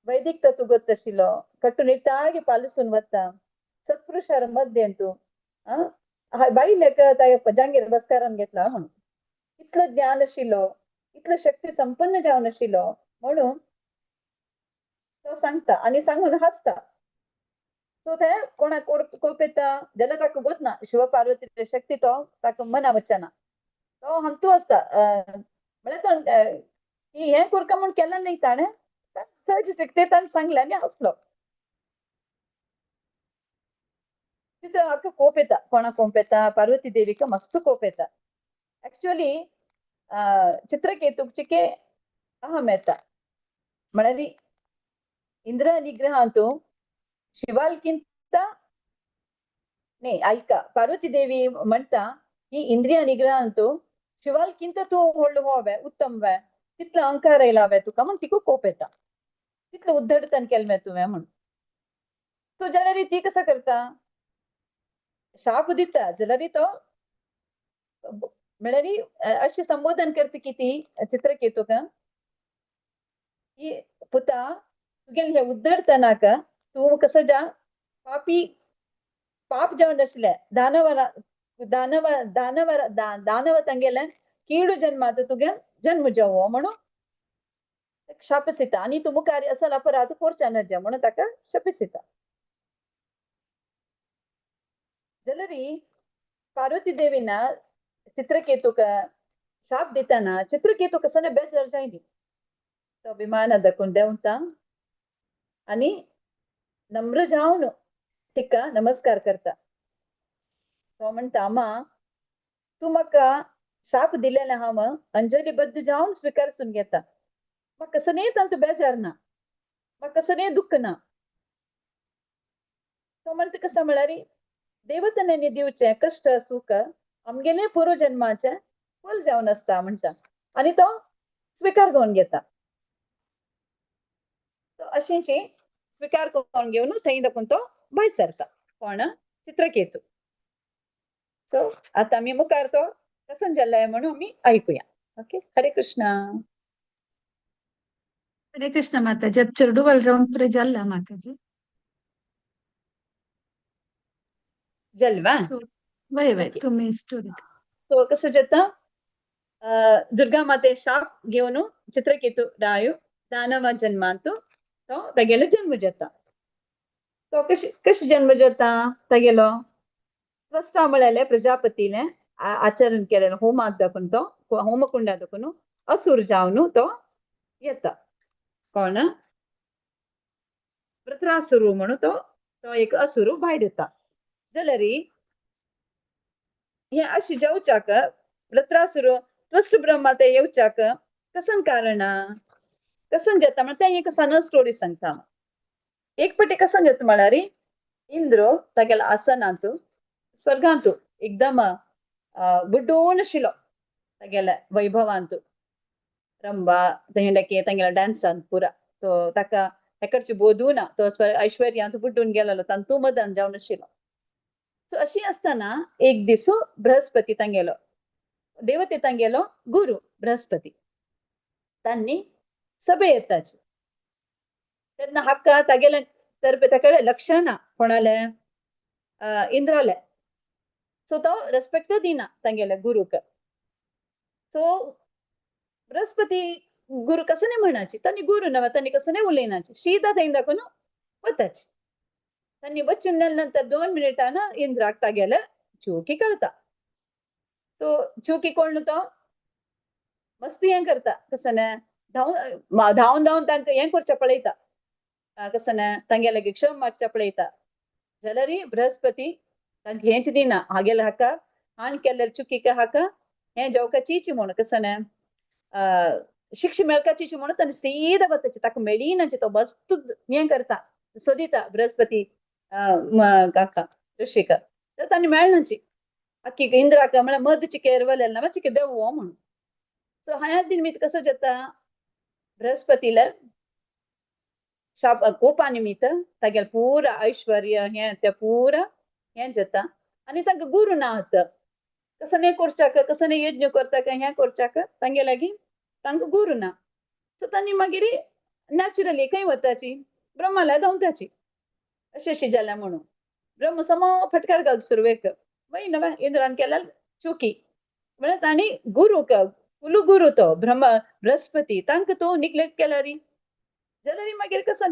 वैदिक तत्व ಗೊತ್ತशिलो ಕಟ್ಟುನಿಟ್ಟಾಗಿ ಪಾಲಿಸುನ್ ವತ್ತ सत्पुरुषार मध्येंतू बाईलेक जांगेर बसकारान घेतला म्हणून इतलं ज्ञान आशिल्लो इतलं शक्ती संपन्न जावन आशिल्लो म्हणून तो सांगता आणि सांगून हसता. सो ते कोणाक कोप येता जाल्यार ताका गोतना शिव पार्वती शक्ती तो ताका मना वचना तो हंतू आसता. म्हळ्यार तो हे कोरका म्हूण केला न्ही ताणें सहज शक्ती ताणें सांगलें आनी हसलो. कोप येता कोणाक कोप येता पार्वती देवीक मस्त कोप येता. एक्चुअली चित्रकेतूचे अहम येता म्हळ्यार इंद्र निग्रहांतू शिवालकिंत न्ही ऐका पार्वती देवी म्हणटा की इंद्रिय निग्रहांतू शिवालकिंत तू व्हडलो होवे उत्तम वे तितलो अहंकार येयला वे तुका म्हण तिका कोप येता तितलो उद्धडतन केलें वे तुवें म्हण. सो जाल्यार ती कसं करता शाप दिता जाल्यार तो म्हळ्यार अशें संबोधन करता की ती चित्रकेतूक की पुता तुगेले हे उद्धडतनाक तू कसं जा पाप जावन आसले दानव तांगेले कीड जन्मात तुगे जन्म जावो म्हणून शापसिता आणि तू मुखार असल अपराध करचा नज म्हणून ताका शपिसिता. जाल्यार पार्वती देवीन चित्रकेतूक शाप दिताना चित्रकेतू कसं बेजार जायनी तो अभिमान दाखोवन देंवता आणि नम्र जावन तिका नमस्कार करता. तो म्हणटा अम्मा तू म्हाका शाप दिलेले हांव अंजलीबद्ध जावन स्वीकारसून घेता. म्हाका कसले तांतू बेजार ना म्हाका कसले दुःख ना. तो म्हणटा कसं म्हळ्यार देवतने दिवचे कष्ट सुख आमगेले पूर्वजन्माचे फल जावन आसता म्हणटा आणि तो स्वीकार करून घेता. अशींची स्वीकार करून घेवन थंय दाखून तो भायर सरता कोण चित्रकेतू. सो आता आमी मुखार तो कसन जाल्ले म्हणून आमी ऐकुया. ओके, हरे कृष्णा. हरे कृष्ण माताजी. अब चरडूवाल राउंड पुरे जाल्ला माताजी. जलवा. सो वय Okay. तुम्ही स्टोरी. तो कसं जाता दुर्गा माते शाप घेऊन चित्रकेतू रायो दानव जन्मांतू तो तेगेलो जन्म जाता. तो कशी जन्म जाता तेगेलो फर्स्ट म्हळ्यार प्रजापतीने आचरण केलेलो होमाक दाखून तो होमकुंडा दाखून असुर जावन तो येता. कोण वृत्रासुर म्हणून तो एक असुर भायर येता. जाल्यार हे अशी जावच्याक वृत्रासुर त्वष्ट ब्रह्मा ते येवच्याक कसन कारण कसन जाता म्हण ते एक सन स्टोरी सांगता. एक पटी कसन जाता म्हळ्यार इंद्र तागेल्या आसनांत स्वर्गांत एकदम बुड्डून आशिल्लो तागेल्या वैभवांत. रंबा तांगेल्या डान्सांत पुरा तो ताका एकडचे बोधूना तो ऐश्वर्यांत बुड्डून गेलेलो तांतू मदन जावन आशिल्लो. सो अशी असताना एक दीस बृहस्पती तांगेलो देवते तांगेलो गुरु बृहस्पती तांणी सभे येताची तेन्ना हाका तागेले तर्फे ताका लक्षण कोणाले इंद्राले. सो तो रेस्पेक्ट दिना तांगेल्या गुरुक. सो बृहस्पती गुरु कसं म्हणाची तांणी गुरु नव्हे तांणी कसं उलयनाची सीधा थंय दाखवून वताची. तांणी वचून नंतर 2 मिनिटान इंद्राक तागेले चुकी कळता. तो चुकी कोण तो मस्ती हें करता कसं धांवन धांवन तांकां हें करचें पळयता कसं तांगेले क्षम मागचें पळयता. जाल्यार बृहस्पती तांकां हेंच दिना हागेले हाका हाण केल्ले चुकीक हाका हें जावपाचीच म्हणून कसं शिक्षा मेळपाचीच म्हणून तांणी सीधा वताची ताका मेळीना तो मस्त हें करता सोदिता बृहस्पती काका ऋषिक तर तांणी मेळनाची अक्की इंद्राक म्हळ्यार मद चिके रवलेल ना चिके देवो म्हणून. सो ह्या निमित्त कसं जाता बृहस्पतीला शाप कोपा निमित्त तागेले पुरा ऐश्वर्य हें ते पुरा हें जाता आनी तांकां गुरु ना आतां कसं हें करच्याक कसं यज्ञ करता हें करच्याक तांगे लागीं तांकां गुरु ना. सो तांणी मागीर नॅचरली खंय वताची ब्रह्माला धांवताची अशी जाल्या म्हणून. ब्रह्म समो फटकार घालता सुरवेक वय नवा इंद्रान केल्या चुकी म्हळ्यार तांणी गुरु कुलु गुरु तो बृहस्पती तांकां तो निग्लेक्ट केला री जाल्यार मागीर कसं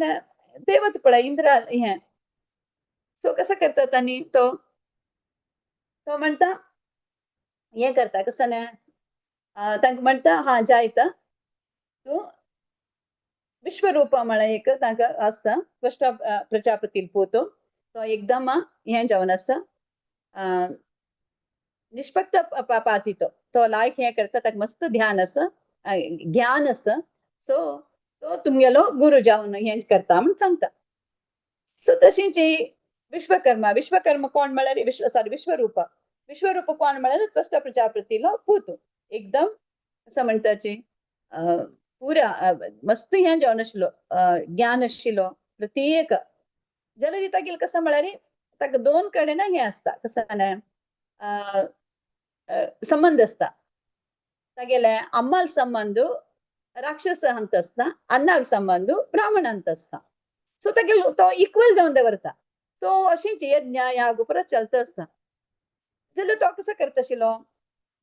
देवत पळय इंद्रा हें. सो कसं करता तांणी तो म्हणटा हें करता कसं तांकां म्हणटा हा जायता तूं विश्वरूपा म्हळ्यार एक तांकां आसता फर्स्ट प्रजापती पोतो तो एकदम हें जावन आसा निष्पक्त पाती तो लायक हें करता ताका मस्त ध्यान आसा ज्ञान आसा. सो तो तुमगेलो गुरु जावन हें करता म्हूण सांगता. सो तशींच विश्वकर्मा कोण म्हळ्यार विश्वरूप कोण म्हळ्यार फर्स्ट प्रजापतीलो पूत एकदम असं म्हणटाची पुरा मस्त हें जावन आशिल्लो ज्ञान आशिल्लो प्रत्येक. जाल्यार तागेलें कसं म्हळ्यार ताका 2 कडेन हें आसता कसं संबंध आसता. तागेले अम्माल संबंध राक्षस हांत आसता अन्नाल संबंध ब्राह्मणांत आसता. सो तागेलो तो इक्वल जावन दवरता. सो अशींच यज्ञ याग परत चलता आसता. जाल्यार तो कसो करता आशिल्लो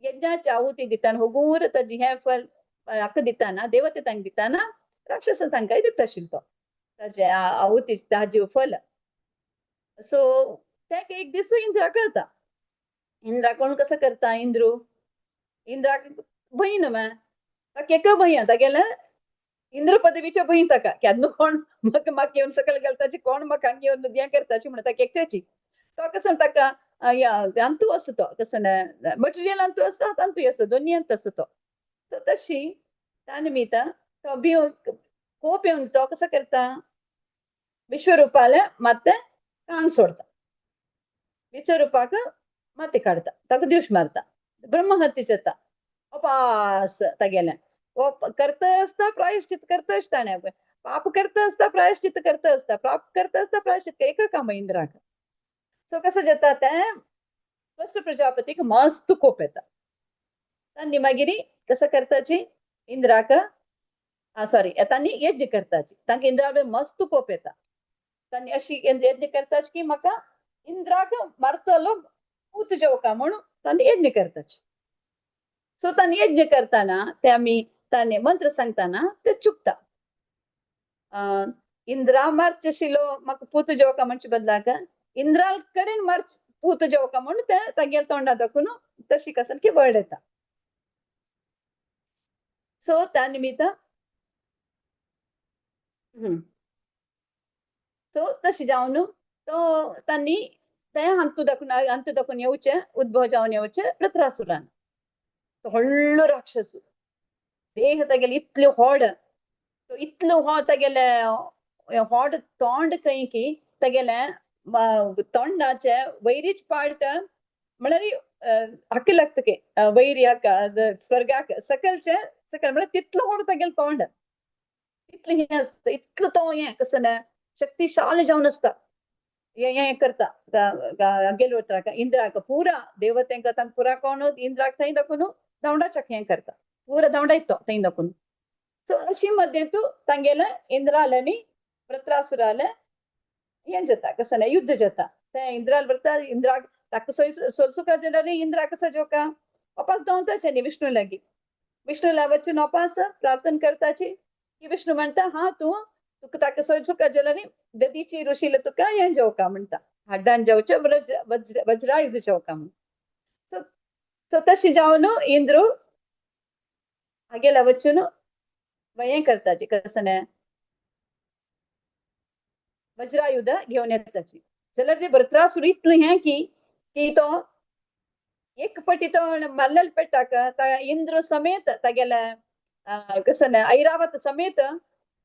यज्ञाची आहुती दिताना होगूर ताजी हें फल हाका दिताना देवते तांकां दिताना राक्षस तांकांय दिता आशिल्लो तो ताजे आहुती ताजे फल. सो ताका एक दीस इंद्रा कळता. इंद्रा कोण कसं करता इंद्राक भंय न्हय ताका एका भंय तागेले इंद्र पदवीच्या भंय ताका केन्ना कोण म्हाका येवन सकयल घालताची कोण म्हाका येवन हें करताची म्हणून ताका एकची. तो कसं ताका अंतू आसा तो कसं मटेरियल अंतू आसा तांतूय आसा दोनूय आसा तो. सो तशी त्या निमित्त तो भिवन कोप येवन तो कसं करता विश्वरूपाले माते काण सोडता. विश्वरूपाक माते काडता ताका दिवश मारता ब्रह्महत्या जाता. उपास तागेलें करता आसता प्रायश्चित करता आसता पाप करता आसता प्रायश्चित करता आसता पाप करता आसता प्रायश्चित एका काम इंद्राक. सो कसं जाता तें फर्स्ट प्रजापतीक मस्त कोप येता. तांणी मागीर कसं करताची इंद्राक सॉरी तांणी यज्ञ करताची तांकां इंद्रा मस्त कोप येता तांणी अशी यज्ञ करताची की म्हाका इंद्राक मारतलो पूत जेवका म्हणून तांणी यज्ञ करताची सो तांणी यज्ञ करताना ते आमी तांणी मंत्र सांगताना ते चुकता इंद्रा मार्च आशिल्लो म्हाका पूत जेवका म्हणचे बदलाक इंद्रा कडेन मार्च पूत जेवका म्हणून ते तागेल्या तोंडा दाखून तशी सारकी वर्ड येता सो त्या निमित्त सो तशी जावन तो तांणी ते अंतू दाखून येवचे उद्भव जावन येवचे वृत्रासुरान तो व्हडलो राक्षस देह तागेले इतले व्हड तो इतलो व्हड तागेले व्हड तोंड खंय की तागेले तोंडाचे वैरीच पार्ट म्हळ्यार हाका लागता की वैरी हाका स्वर्गाक सकलचे सकल म्हळ्यार तितलो व्हड तागेले तोंड इतलें हें आसता इतलो तो हें कसं शक्तिशाली जावन आसता हें करता गेल वत्राक इंद्राक पुरा देवतेंका तांकां पुरा कोण इंद्राक थंय दाखून दावंडाच्याक हें करता पुरा दावंडायतो थंय दाखून सो अशी मध्ये तूं तांगेले इंद्राले न्ही वृत्रासुराले हें जाता कसं युद्ध जाता ते इंद्राल वृत्रा इंद्राक ताका सोलसुका जाल्यार इंद्रा कसा जोका वापस दावताचे न्ही विष्णू लागीं विष्णूला वचून वापस प्रार्थना करताची की विष्णू म्हणटा हा तुका ताका सोलसुका जाल्यार ददीची ऋषीला तुका हें जेवका म्हणटा हाड्डान जेवचे वज्रायुध जेवका म्हण सो तशी जावन इंद्र हागेला वचून हें करताची कसं वज्रायुध घेवन येताची जाल्यार ते वृत्रासुर इतलें हें की तो एक पटी तो मारलेल पेटाक इंद्र समेत तागेले कसं ऐरावत समेत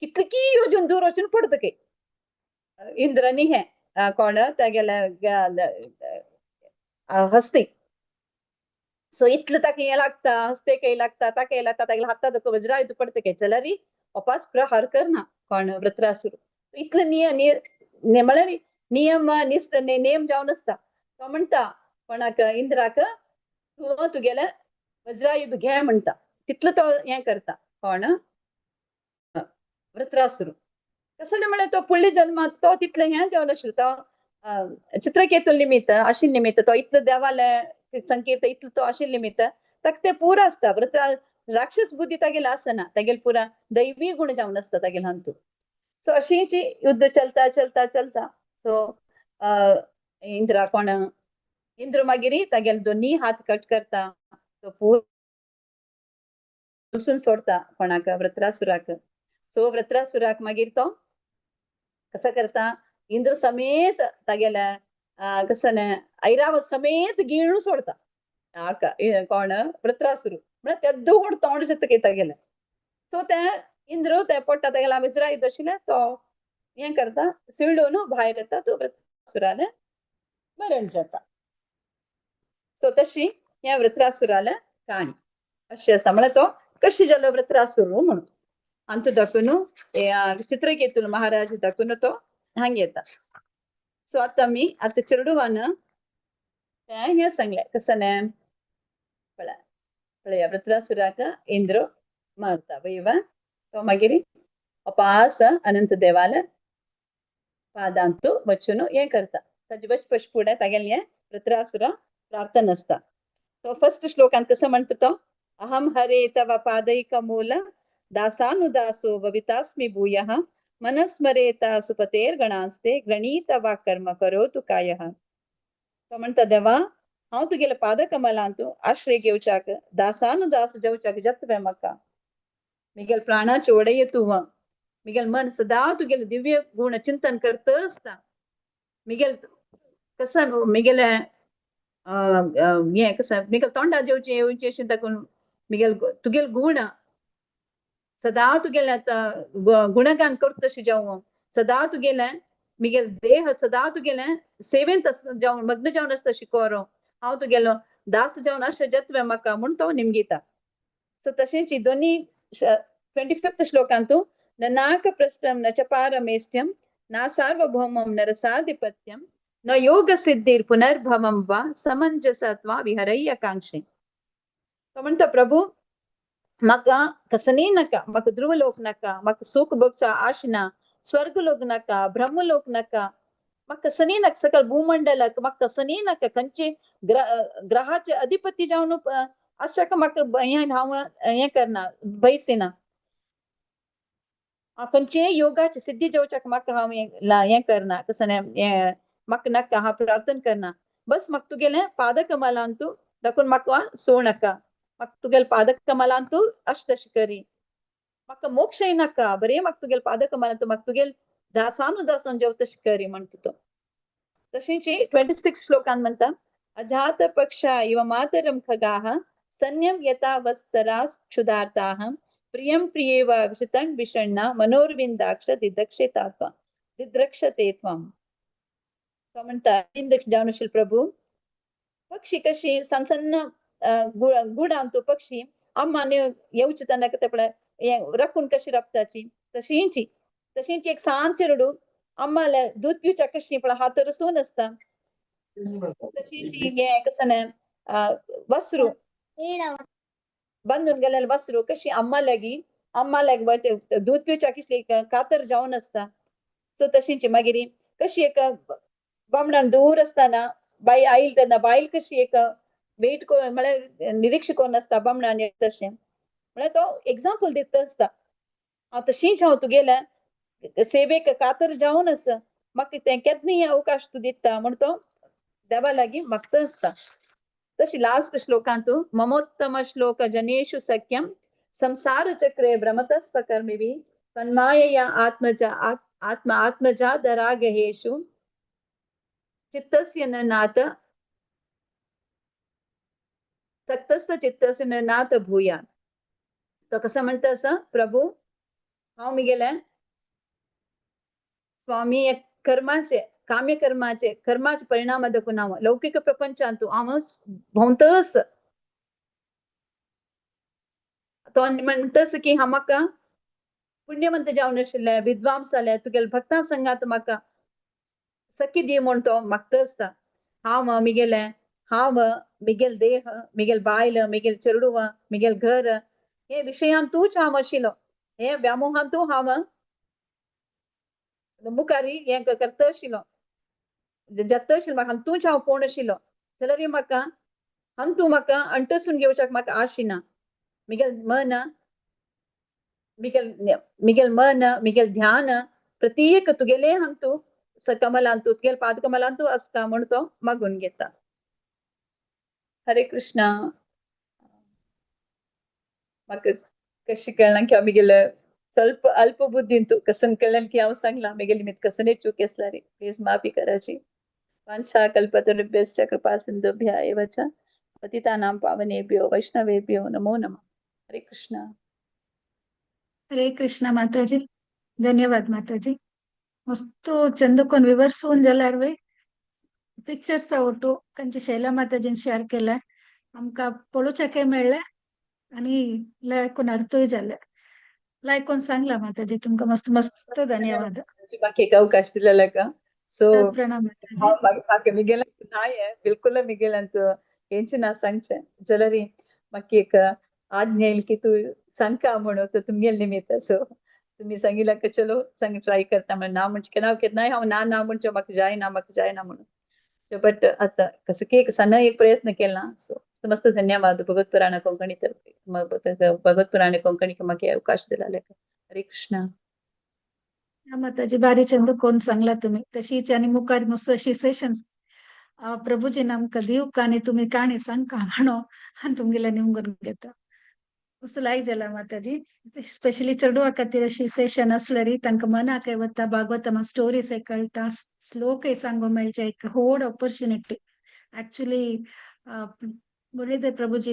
कितली योजन दूर वचून पडतके इंद्र न्ही हें कोण तागेले हस्ती सो इतलें ताका हें लागता हस्तेकय लागता ताकाय लागता तागेले हाता दुखो वज्रायुध पडतके जाल्यार वापस प्रहार करना कोण वृत्रासुर इतलें म्हळ्यार नियम नेम जावन आसता तो म्हणटा कोणाक इंद्राक तूं तुगेले वज्रायुध घे म्हणटा तितलो तो हें करता कोण वृत्रासुर कसं म्हळ्यार तो फुडल्या जन्मांत तो तितलें हें जावन आशिल्लो तो चित्रकेतू निमित्त आशिल्ले निमित्त तो इतलो देवाले संकेत इतलो तो आशिल्ले निमित्त ताका ते पुरो आसता राक्षस बुद्धी तागेले आसना तागेले पुरा दैवी गुण जावन आसता तागेले हातून सो अशीं युद्ध चलता चलता चलता सो इंद्रा कोण इंद्र मागीर तागेले दोन्ही हात कट करता तो पुसून सोडता कोणाक वृत्रासुराक सो वृत्रासुराक मागीर तो कसं करता इंद्र समेत तागेले कसं ऐरावत समेत गिळून सोडता हाका कोण वृत्रासुर म्हळ्यार ते दोड तोंड जाता तागेले सो ते इंद्र ते पडटा तागेला वज्रायुध आशिल्लें तो हें करता सिळडून भायर येता तो वृत्रासुराले मरण जाता सो तशी ह्या वृत्रासुराले काणी अशी आसता म्हळ्यार तो कशी जालो वृत्रासुर म्हणून अंत दाखून चित्रकेतू महाराज दाखून तो हांग येता सो आता चेडूवान हें सांगलें कसं पळया वृत्रासुराक इंद्र मारता वयवा तो मागीर वापस अनंत देवाल पादांत वचून हें करता ताजे वचपश फुडें तागेलें हें वृत्रासुरा प्रार्थना आसता तो फर्स्ट श्लोकान कसं म्हणटा तो अहम हरे तव पादैक मूल दासानुदासो भवितास्मि भूयः मनस्मरेता सुपतेर गणास्ते गणित वा कर्म करोतु कायः तो म्हणटा देवा हांव तुगेले पाद कमलांत आश्रय घेवच्याक दासानुदास जेवच्याक जत्वे म्हाका मिगेल प्राणाचे ओडय तूं मिगेल मन सदा तुगेले दिव्य गुण चिंतन करत आसता मिगेल कसं मिगेले हें कसं मिगेल तोंडा जेवचे येवचे अशें दाखोवन मिगेल तुगेल गुण सदा तुगेले गुणगान करता तशें जावं सदा तुगेले मिगेल देह सदा तुगेले सेवेंत जावन मग्न जावन आसता तशें करो हांव तुगेलो दास जावन अशें जत्वे म्हाका म्हूण तो निमगीता सो तशेंच दोनी 25th श्लोकांत नाक पृष्ठम न च पारमेष्ट्यम ना सार्वभौमम नरसाधिपत्यम न योग सिद्धिर पुनर्भवम वा समंजसत्वा विहरय्य कांक्षे तो म्हणतो प्रभू म्हाका कसनी नाका, म्हाका ध्रुवलोक नाका, म्हाका सुख भोगचा आश ना, स्वर्गलोक नाका, ब्रह्मलोक नाका, म्हाका कसनी नाका, सकल भूमंडलाक म्हाका कसनी नाका, खंयची ग्रहाचे अधिपती जावन अशें म्हाका हांव हें करना, भयसिना. खंयचे योगाची सिद्धी जेवच्याक म्हाका हांव हें करना, कसं हें म्हाका नाका, हांव प्रार्थना करना. बस म्हाका तुगेलें पाद कमलान तूं दाखोवन म्हाका सोड नाका, म्हाका तुगेले पाद कमलान तूं अशें तशें करी. म्हाका मोक्षय नाका, बरें म्हाका तुगेले पाद कमलान तूं म्हाका तुगेले दासान जेव तशें करी म्हणटा तो. तशेंच 26 श्लोकान म्हणटा अजात पक्षा इव मातरम खगाः सन्यम यथा वस्तरास क्षुधार्ताः प्रियं प्रियेव विषितं विषण्णा मनोरविंदाक्ष दिद्रक्षते त्वं. तो म्हणटा इंदक्ष जावन आशिल्लो प्रभू पक्षी कशी सन्न गुडान तो पक्षी अम्माने येवची तेन्ना राखून कशी रपताची तशींच एक सांचेरडू अम्माला दूध पिवच्या कशी पण हात रसून असता तशीच हे कसं वस्रू बांधून गेलेले वस्रू कशी अम्मा लागी दूध पिवच्या कसली कातर जावन असता. सो तशींची मागीर कशी एक बामणान दूर असताना बाई आईल तेन्ना बायल कशी एक वेट कोण म्हळ्यार निरीक्षण कोण असता बामणान तशें म्हळ्यार तो एक्झाम्पल दिता असता. तशींच हांव तुगेल्या सेवेक कातर जावन आस म्हाका तें केन्नाय अवकाश तूं दिता म्हण तो देवा लागीं मागता असता. तशी लास्ट श्लोकान तूं ममोत्तम श्लोक जनेषु सख्यम संसार चक्रे भ्रमतस्व कर्मिभिः तन्मायया आत्मजा दरागहेषु चित्तस्य न नाथ सक्तस्य चित्तस्य न नाथ भूयात. तो कसं म्हणता असं प्रभू हांव म्हगेले स्वामी कर्माचे परिणाम दाखोवन हांव लौकिक प्रपंचांत हांव भोंवतस तो म्हणटस की हांव म्हाका पुण्यवंत जावन आशिल्ले विद्वांस जाले तुगेले भक्तां संगात म्हाका सखी दी म्हण तो मागता असता. हांव म्हगेल देह म्हगेल बायल म्हगेल चेडूं म्हगेल घर हे विशयान तूच हांव आशिल्लो हे व्यामोहान तूं हांव मुखारी हें करता आशिल्लो जत्ता आशिल्लो म्हाका तूंच हांव पळोवन आशिल्लो जाल्यार म्हाका तूं म्हाका अंटसून घेवच्याक म्हाका आशिना. म्हगेल मन म्हगेल ध्यान प्रत्येक तुगेले तूं कमलान तूं तुगेले पाद कमलान तूं आसता म्हण तो मागून घेता. हरे कृष्णा. म्हाका कशी कळना की हांव म्हगेले ಸ್ವಲ್ಪ अल्प बुद्धीन तू कसन कळन की हांव सांगला म्हगेली मी कसने चूक असल्यारी प्लीज माफी कराची. वांछा कल्पतरुभ्यश्च कृपा सिंधुभ्यः एव च पतितानां पावनेभ्यो वैष्णवेभ्यो नमो नमः. हरे कृष्णा. हरे कृष्णा माताजी. धन्यवाद माताजी. मस्त चंदकोन विवरसून जाल्यार वे पिक्चरचा फोटो कंचे शैला माताजीन शेअर केलाय आमकां पळोवच्याकय मेळ्ळे आणि लायकून अर्थय जाले लायकून सांगला माताजी तुमकां मस्त मस्त धन्यवाद. म्हाका एक अवकाश दिलेला का सो प्रणाम माताजी. म्हाका मिगेलांत नाय बिलकुल मिगेलांत हेंचे ना सांगचे जाल्यार म्हाका एक आज्ञा येयली की तूं सांगका म्हणून तो तुमगेले निमित्त सो तुम्ही सांगितलं की चलो सांग ट्राय करता म्हणून ना म्हणजे केन्ना केन्नाय हांव ना म्हणजे म्हाका जायना म्हणून बट आता कसं की सन्न एक प्रयत्न केला सो मस्त धन्यवाद भगवत पुराण कोंकणी तर्फे भगवत पुराण कोंकणी म्हाका अवकाश दिला. हरे कृष्णा. माताजी बारी चंद कोण सांगला तुम्ही तशीच आणि मुखार मस्त अशी सेशन्स प्रभूजी आमकां दिवक आनी तुम्ही काणी सांगका म्हणो आनी तुमगेल्या निवगून घेता मस्त लायक जाला माताजी. स्पेशली चेडवा खातीर अशी सेशन आसल्यारी तांकां मनाक वता भागवतमा स्टोरीज कळटा श्लोक सांगो मेळचे एक व्हड ऑपॉर्च्युनिटी एक्चुअली मुरलीधर प्रभूजी